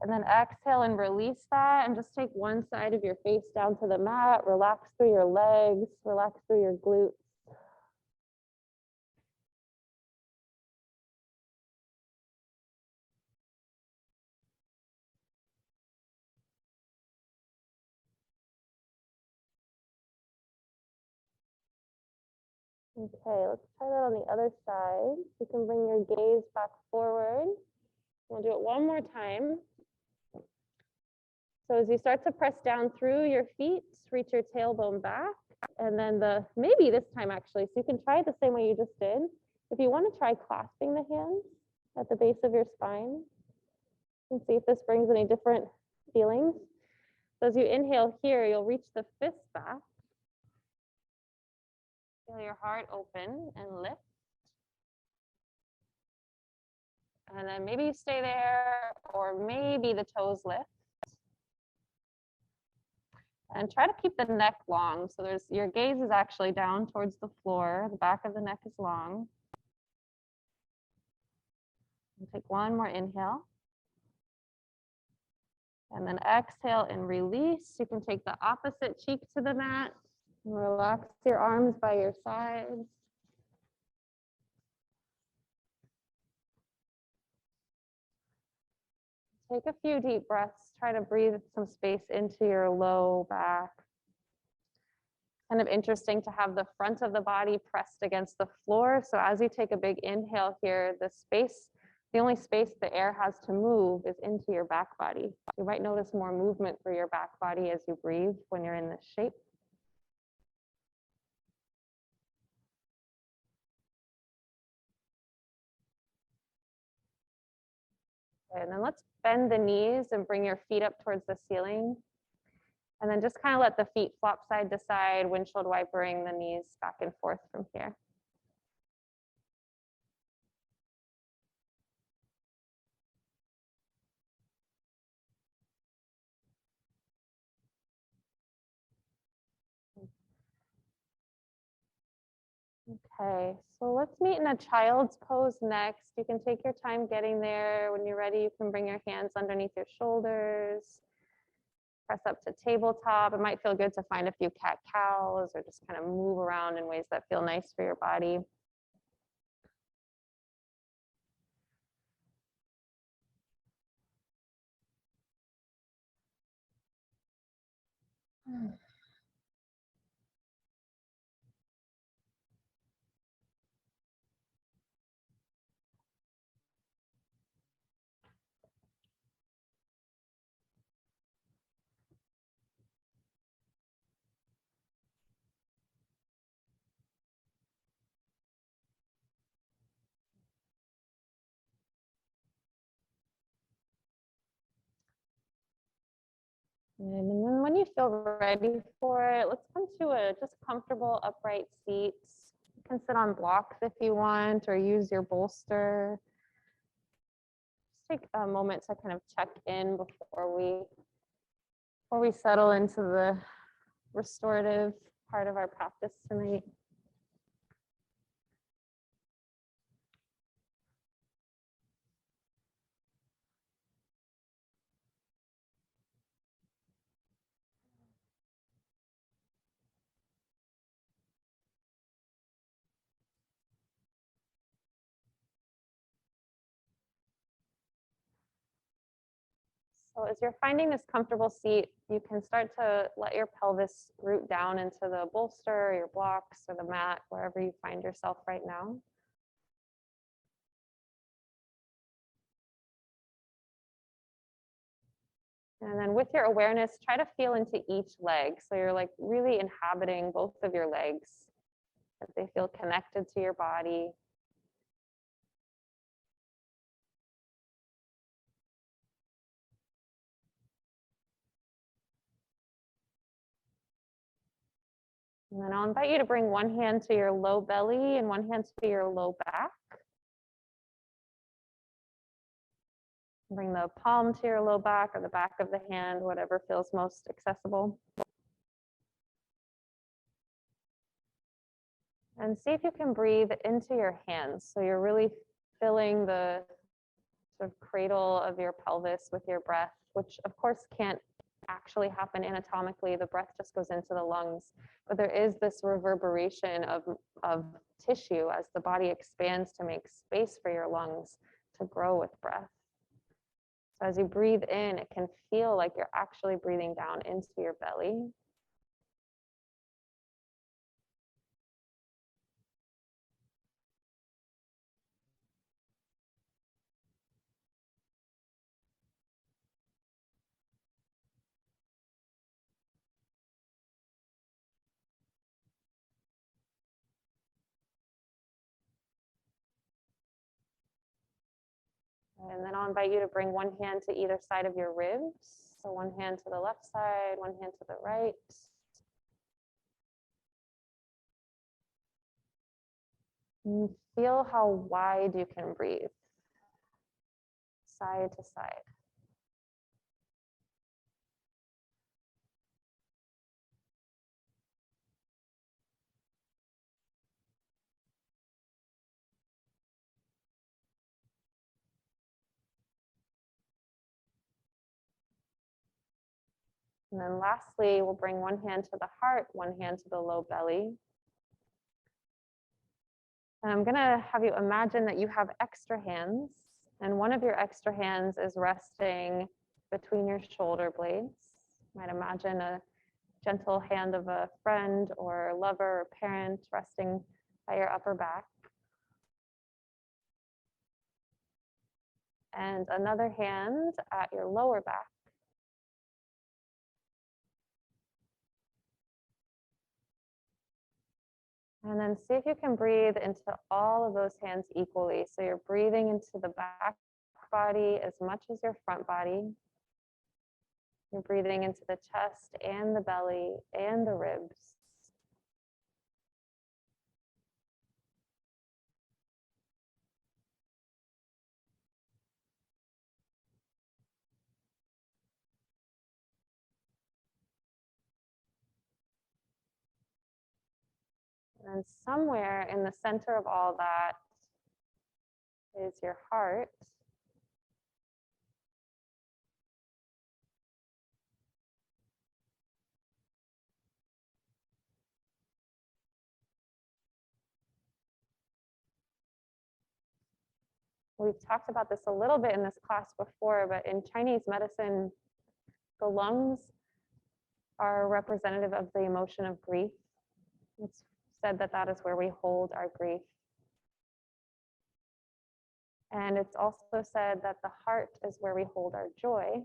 And then exhale and release that, and just take one side of your face down to the mat. Relax through your legs, relax through your glutes. Okay, let's try that on the other side. You can bring your gaze back forward. We'll do it one more time. So as you start to press down through your feet, reach your tailbone back. And then maybe this time actually, so you can try it the same way you just did. If you want to try clasping the hands at the base of your spine, and see if this brings any different feelings. So as you inhale here, you'll reach the fists back. Feel your heart open and lift. And then maybe you stay there, or maybe the toes lift. And try to keep the neck long. So your gaze is actually down towards the floor. The back of the neck is long. And take one more inhale. And then exhale and release. You can take the opposite cheek to the mat. And relax your arms by your sides. Take a few deep breaths. Try to breathe some space into your low back. Kind of interesting to have the front of the body pressed against the floor. So as you take a big inhale here, the only space the air has to move is into your back body. You might notice more movement for your back body as you breathe when you're in this shape. And then let's bend the knees and bring your feet up towards the ceiling. And then just kind of let the feet flop side to side, windshield wipering the knees back and forth from here. Okay, so let's meet in a child's pose next. You can take your time getting there. When you're ready, you can bring your hands underneath your shoulders. Press up to tabletop. It might feel good to find a few cat-cows or just kind of move around in ways that feel nice for your body. And then when you feel ready for it, let's come to a just comfortable upright seat. You can sit on blocks if you want, or use your bolster. Just take a moment to kind of check in before we settle into the restorative part of our practice tonight. So as you're finding this comfortable seat, you can start to let your pelvis root down into the bolster, or your blocks, or the mat, wherever you find yourself right now. And then with your awareness, try to feel into each leg. So you're like really inhabiting both of your legs, that they feel connected to your body. And then I'll invite you to bring one hand to your low belly and one hand to your low back. Bring the palm to your low back or the back of the hand, whatever feels most accessible. And see if you can breathe into your hands. So you're really filling the sort of cradle of your pelvis with your breath, which of course can't actually happen anatomically. The breath just goes into the lungs. But there is this reverberation of tissue as the body expands to make space for your lungs to grow with breath. So as you breathe in, it can feel like you're actually breathing down into your belly. And then I'll invite you to bring one hand to either side of your ribs. So one hand to the left side, one hand to the right. And feel how wide you can breathe, side to side. And then lastly, we'll bring one hand to the heart, one hand to the low belly. And I'm gonna have you imagine that you have extra hands, and one of your extra hands is resting between your shoulder blades. You might imagine a gentle hand of a friend or lover or parent resting by your upper back. And another hand at your lower back. And then see if you can breathe into all of those hands equally. So you're breathing into the back body as much as your front body. You're breathing into the chest and the belly and the ribs. And somewhere in the center of all that is your heart. We've talked about this a little bit in this class before, but in Chinese medicine, the lungs are representative of the emotion of grief. It's said that that is where we hold our grief. And it's also said that the heart is where we hold our joy.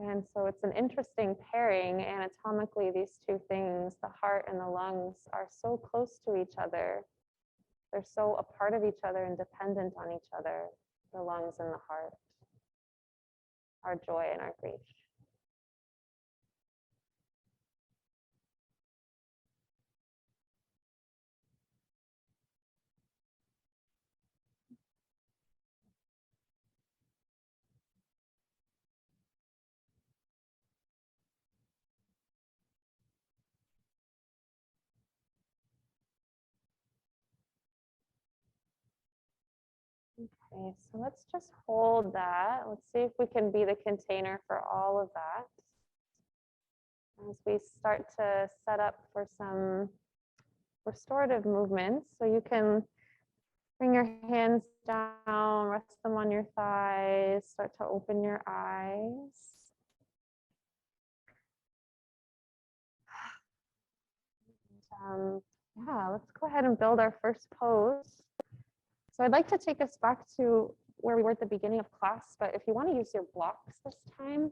And so it's an interesting pairing anatomically, these two things, the heart and the lungs, are so close to each other. They're so a part of each other and dependent on each other, the lungs and the heart, our joy and our grief. Okay, so let's just hold that. Let's see if we can be the container for all of that as we start to set up for some restorative movements. So you can bring your hands down, rest them on your thighs, start to open your eyes. Yeah, let's go ahead and build our first pose. So I'd like to take us back to where we were at the beginning of class, but if you want to use your blocks this time,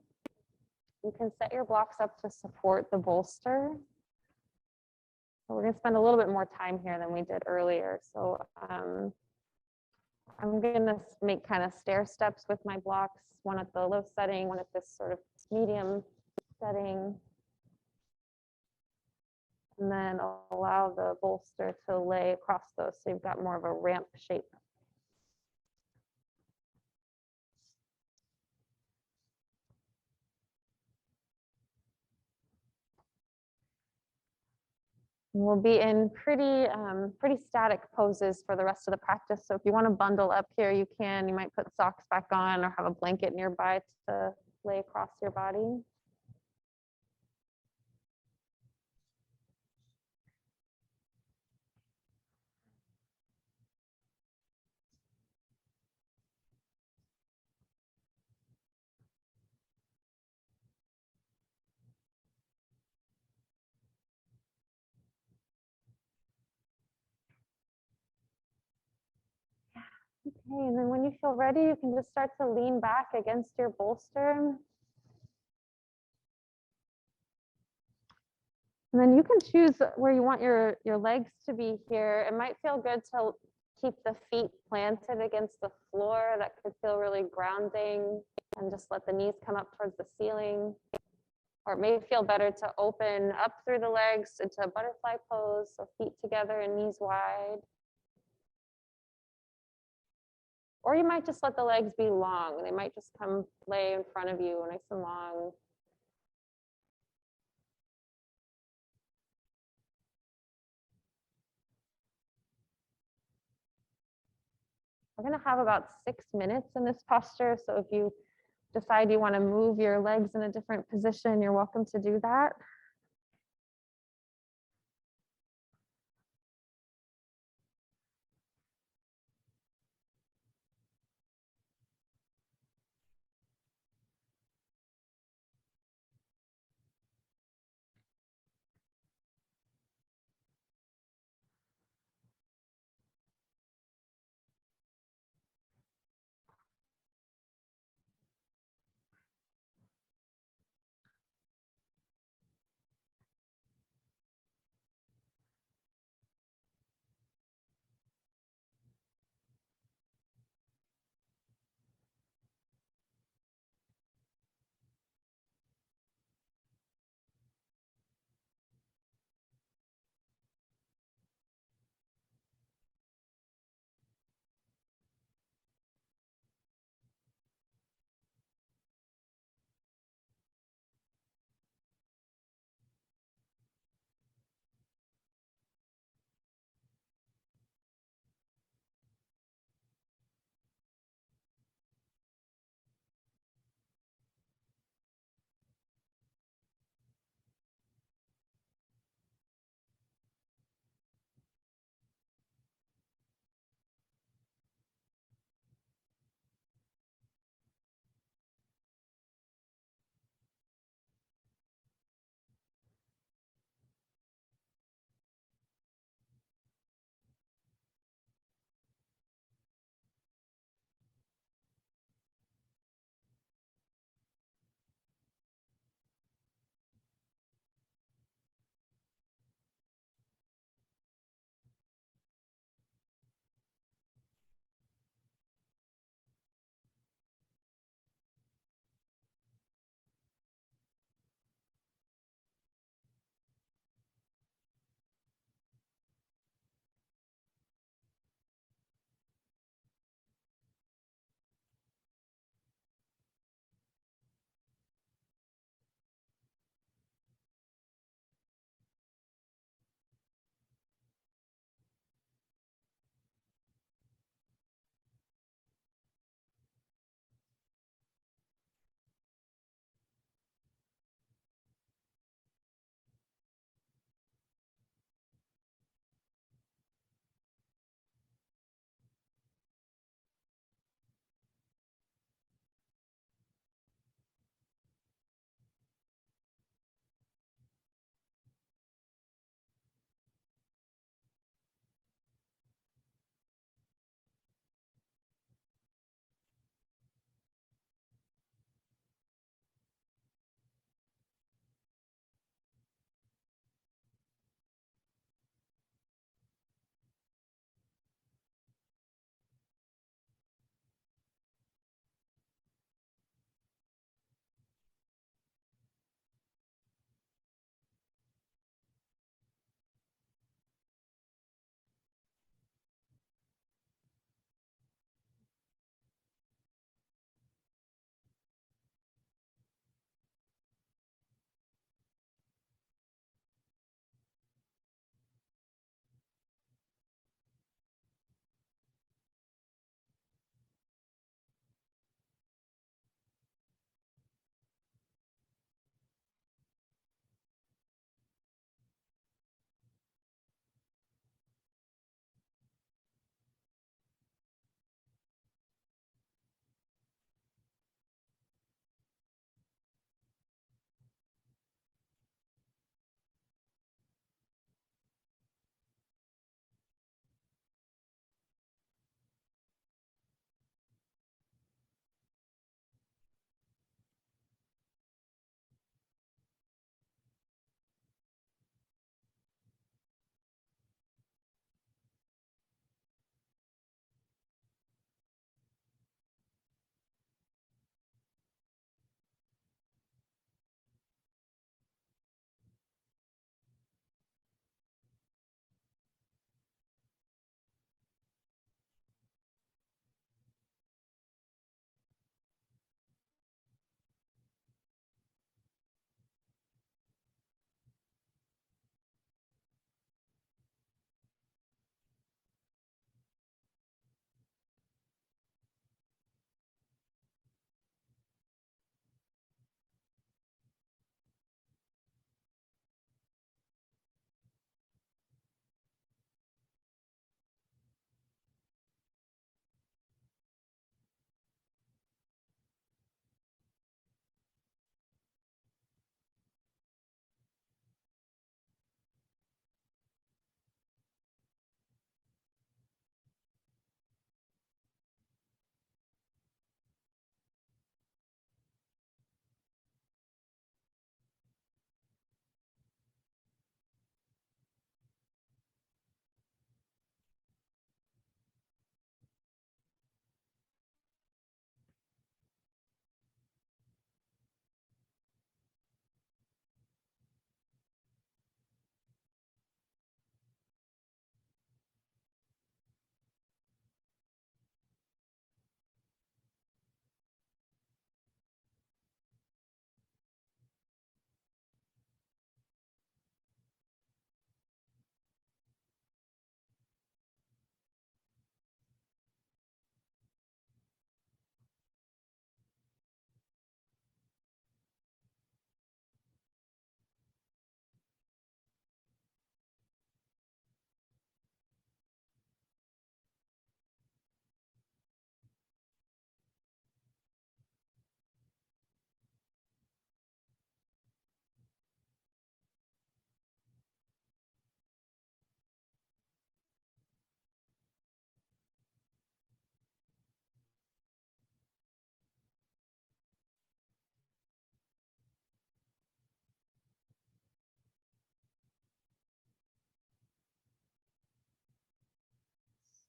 you can set your blocks up to support the bolster. So we're going to spend a little bit more time here than we did earlier. So I'm going to make kind of stair steps with my blocks, one at the low setting, one at this sort of medium setting. And then allow the bolster to lay across those so you've got more of a ramp shape. We'll be in pretty static poses for the rest of the practice. So if you want to bundle up here, you can. You might put socks back on or have a blanket nearby to lay across your body. Okay, and then when you feel ready, you can just start to lean back against your bolster. And then you can choose where you want your legs to be here. It might feel good to keep the feet planted against the floor. That could feel really grounding, and just let the knees come up towards the ceiling. Or it may feel better to open up through the legs into a butterfly pose, so feet together and knees wide. Or you might just let the legs be long. They might just come lay in front of you nice and long. We're going to have about 6 minutes in this posture. So if you decide you want to move your legs in a different position, you're welcome to do that.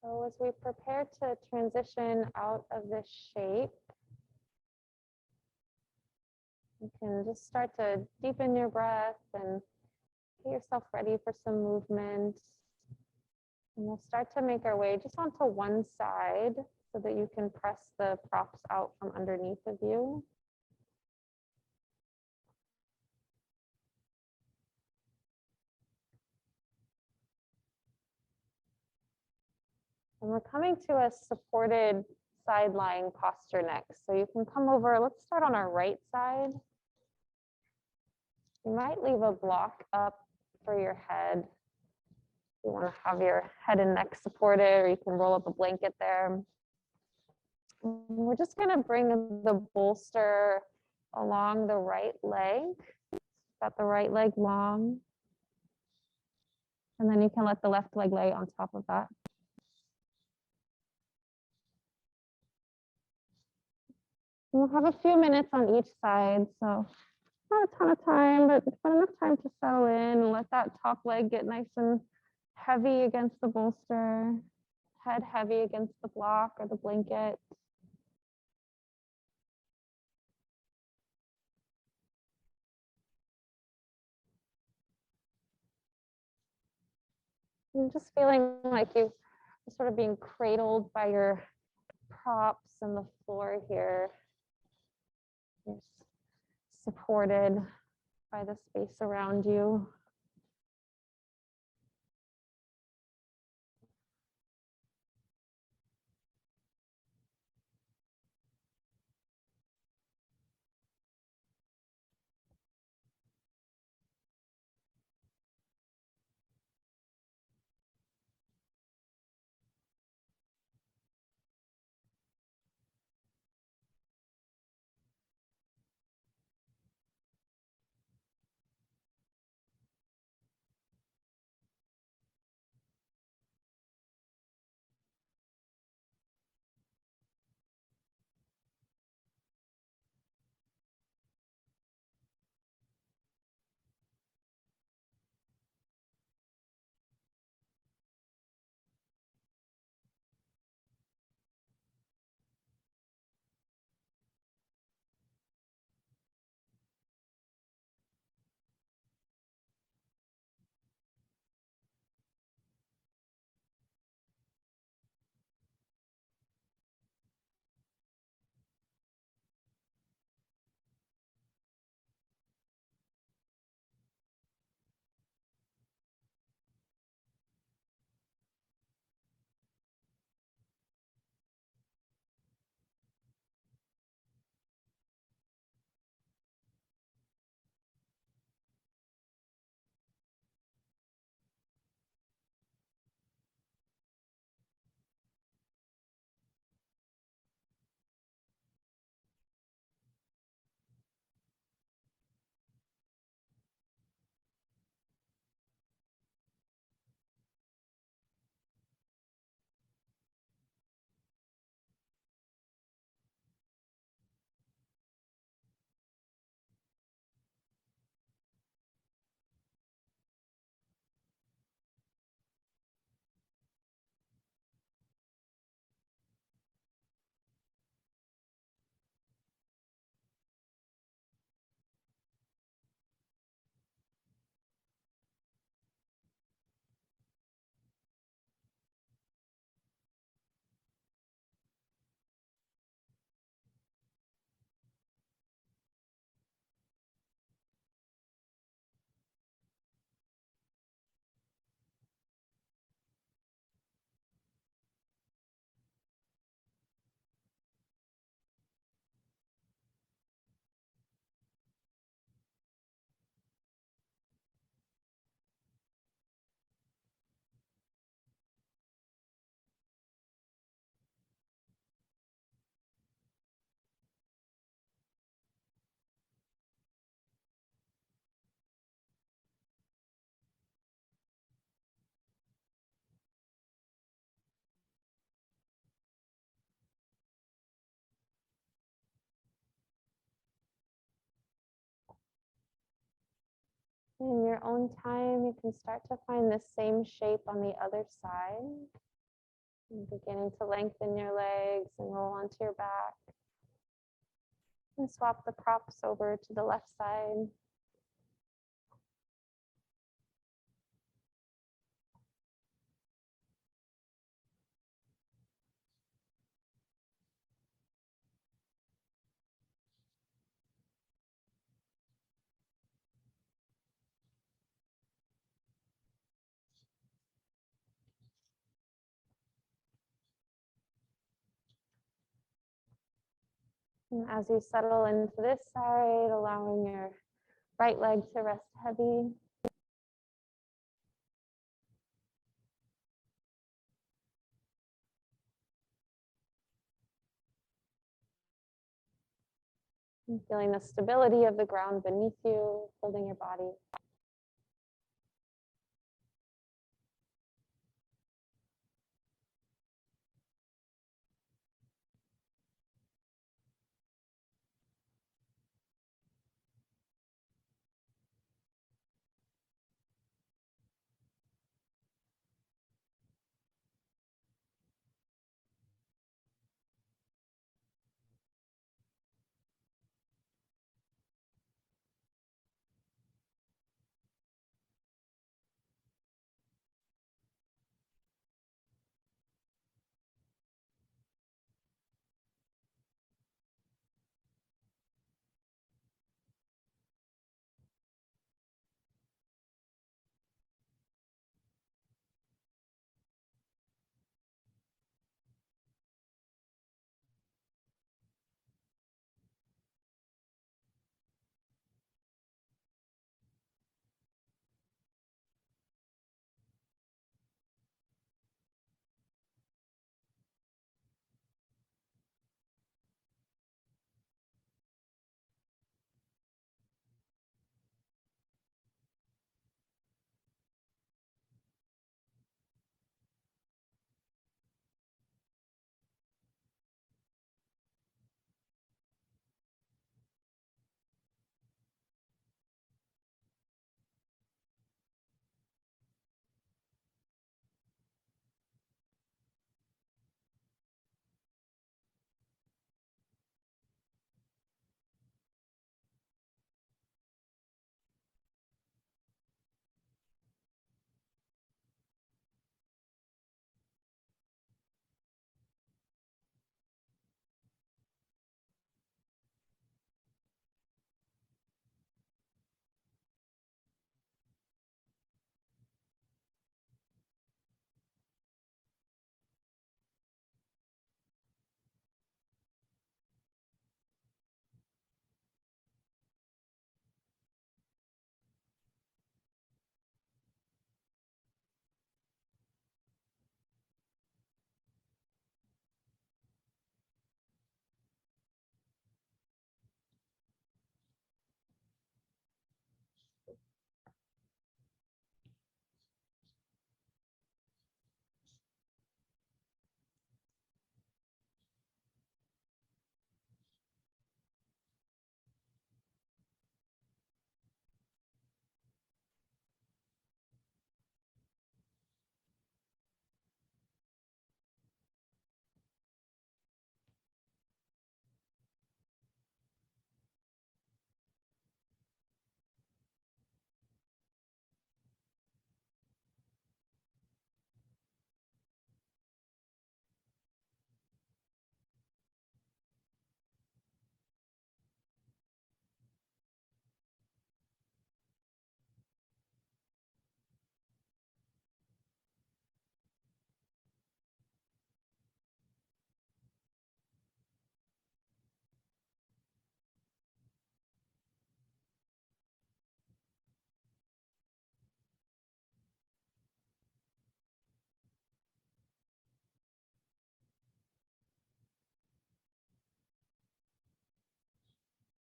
So as we prepare to transition out of this shape, you can just start to deepen your breath and get yourself ready for some movement. And we'll start to make our way just onto one side so that you can press the props out from underneath of you. And we're coming to a supported side lying posture next. So you can come over, let's start on our right side. You might leave a block up for your head. You want to have your head and neck supported, or you can roll up a blanket there. We're just going to bring the bolster along the right leg. Got the right leg long. And then you can let the left leg lay on top of that. We'll have a few minutes on each side, so not a ton of time, but enough time to settle in and let that top leg get nice and heavy against the bolster, head heavy against the block or the blanket. And just feeling like you're sort of being cradled by your props and the floor here. You're supported by the space around you. In your own time, you can start to find the same shape on the other side. And beginning to lengthen your legs and roll onto your back. And swap the props over to the left side. And as you settle into this side, allowing your right leg to rest heavy. And feeling the stability of the ground beneath you, holding your body.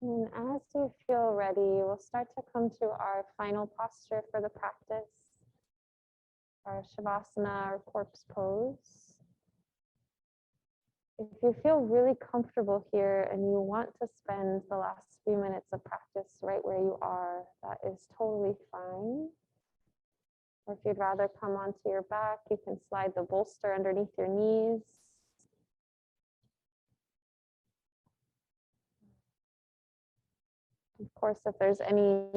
And as you feel ready, we'll start to come to our final posture for the practice, our Shavasana or corpse pose. If you feel really comfortable here and you want to spend the last few minutes of practice right where you are, that is totally fine. Or if you'd rather come onto your back, you can slide the bolster underneath your knees. Of course, if there's any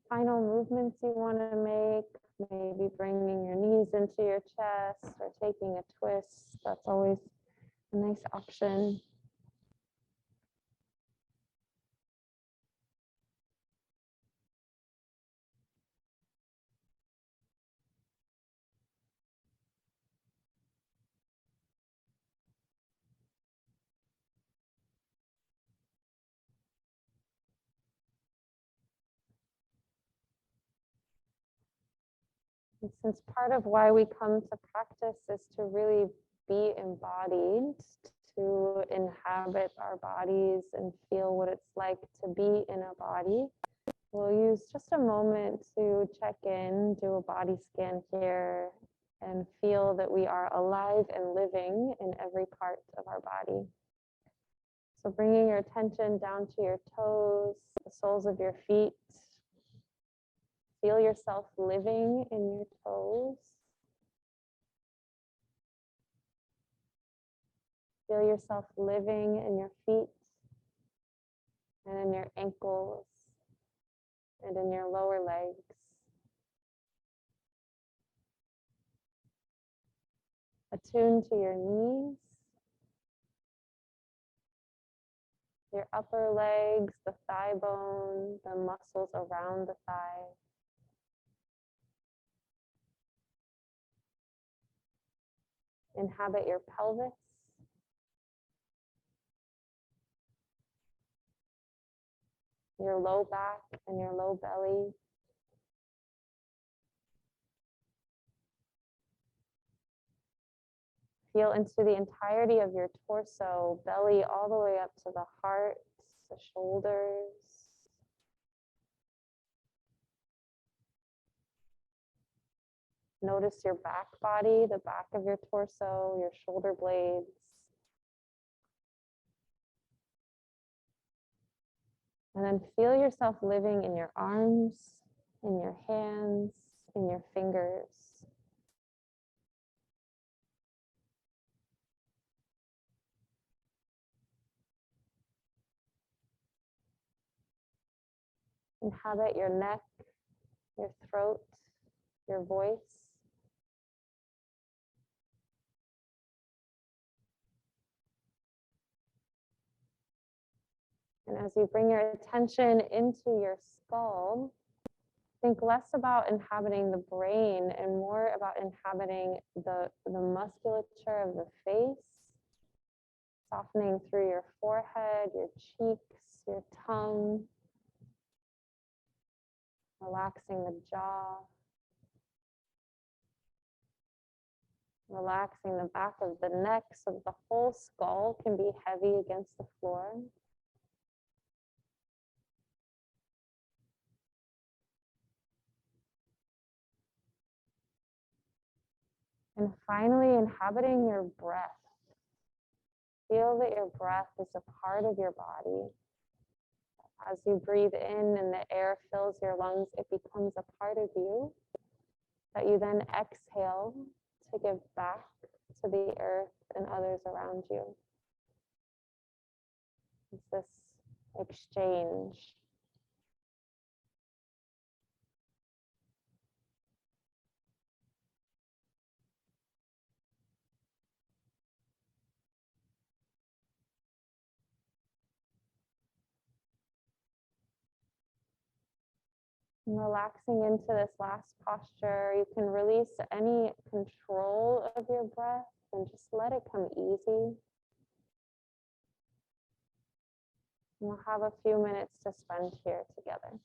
final movements you want to make, maybe bringing your knees into your chest or taking a twist, that's always a nice option. And since part of why we come to practice is to really be embodied, to inhabit our bodies and feel what it's like to be in a body, we'll use just a moment to check in, do a body scan here, and feel that we are alive and living in every part of our body. So bringing your attention down to your toes, the soles of your feet. Feel yourself living in your toes. Feel yourself living in your feet and in your ankles and in your lower legs. Attune to your knees, your upper legs, the thigh bone, the muscles around the thigh. Inhabit your pelvis. Your low back and your low belly. Feel into the entirety of your torso, belly all the way up to the heart, the shoulders. Notice your back body, the back of your torso, your shoulder blades. And then feel yourself living in your arms, in your hands, in your fingers. Inhabit your neck, your throat, your voice. And as you bring your attention into your skull, think less about inhabiting the brain and more about inhabiting the musculature of the face, softening through your forehead, your cheeks, your tongue, relaxing the jaw, relaxing the back of the neck so that the whole skull can be heavy against the floor. And finally, inhabiting your breath. Feel that your breath is a part of your body. As you breathe in and the air fills your lungs, it becomes a part of you that you then exhale to give back to the earth and others around you. It's this exchange. And relaxing into this last posture, you can release any control of your breath and just let it come easy. And we'll have a few minutes to spend here together.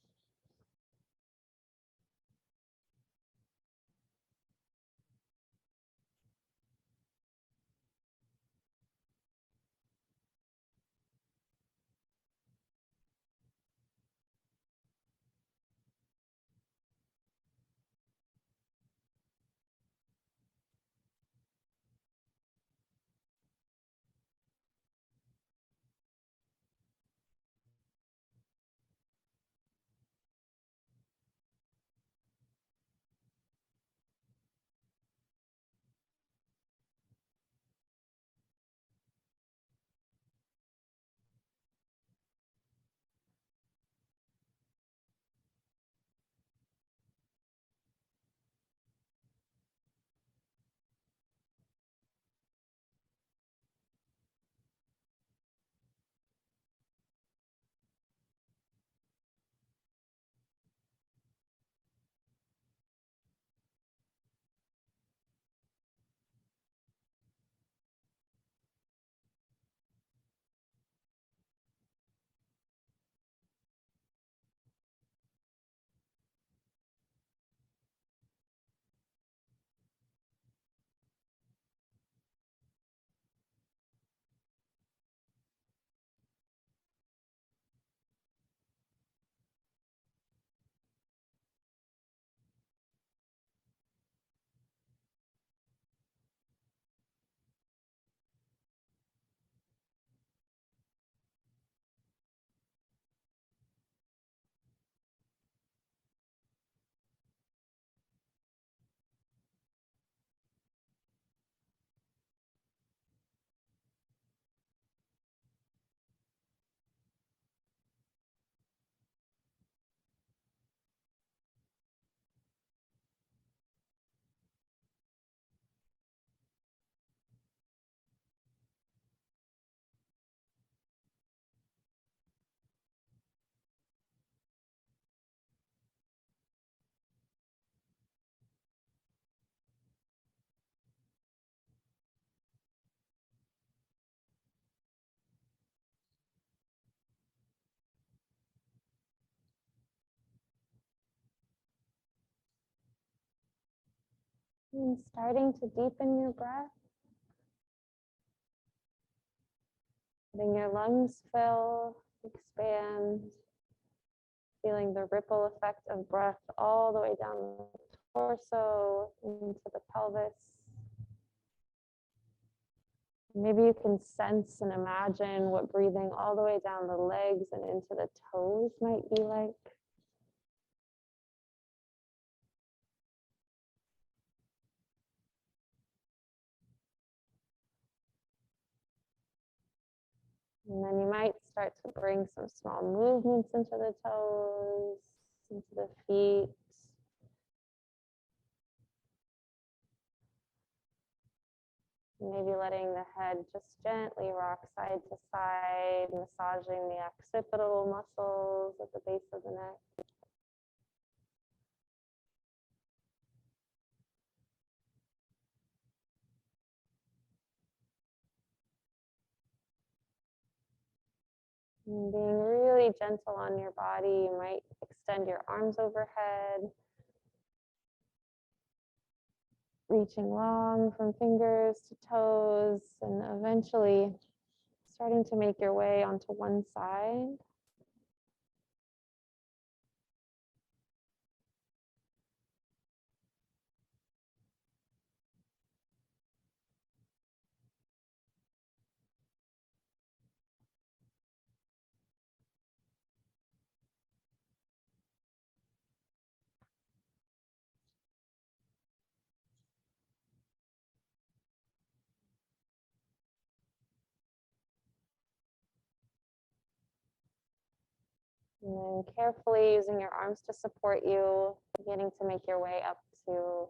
And starting to deepen your breath. Letting your lungs fill, expand. Feeling the ripple effect of breath all the way down the torso, into the pelvis. Maybe you can sense and imagine what breathing all the way down the legs and into the toes might be like. And then you might start to bring some small movements into the toes, into the feet. Maybe letting the head just gently rock side to side, massaging the occipital muscles at the base of the neck. And being really gentle on your body, you might extend your arms overhead, reaching long from fingers to toes, and eventually starting to make your way onto one side. And then carefully using your arms to support you, beginning to make your way up to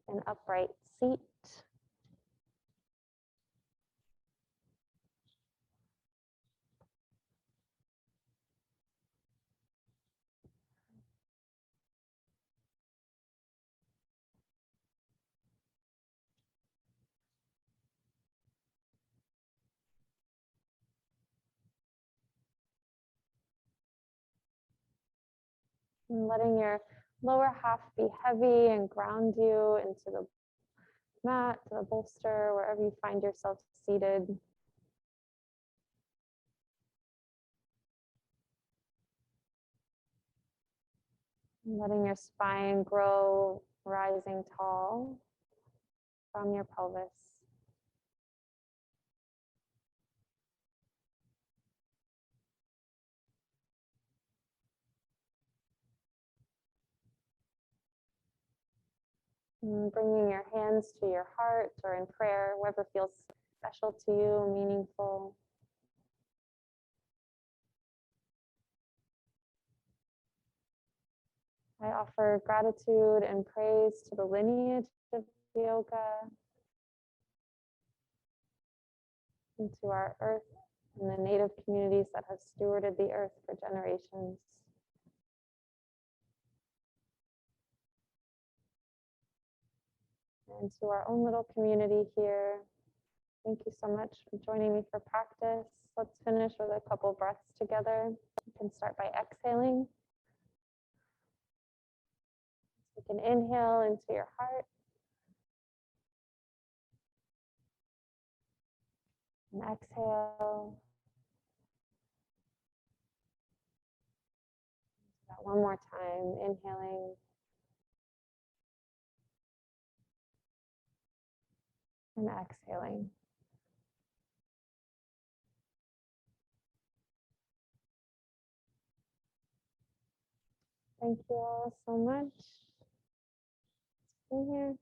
an upright seat. And letting your lower half be heavy and ground you into the mat, to the bolster, wherever you find yourself seated. And letting your spine grow, rising tall from your pelvis. And bringing your hands to your heart or in prayer, whatever feels special to you, meaningful. I offer gratitude and praise to the lineage of yoga, and to our earth and the native communities that have stewarded the earth for generations. And to our own little community here. Thank you so much for joining me for practice. Let's finish with a couple breaths together. You can start by exhaling. You can inhale into your heart. And exhale. One more time, inhaling. And exhaling. Thank you all so much for being here.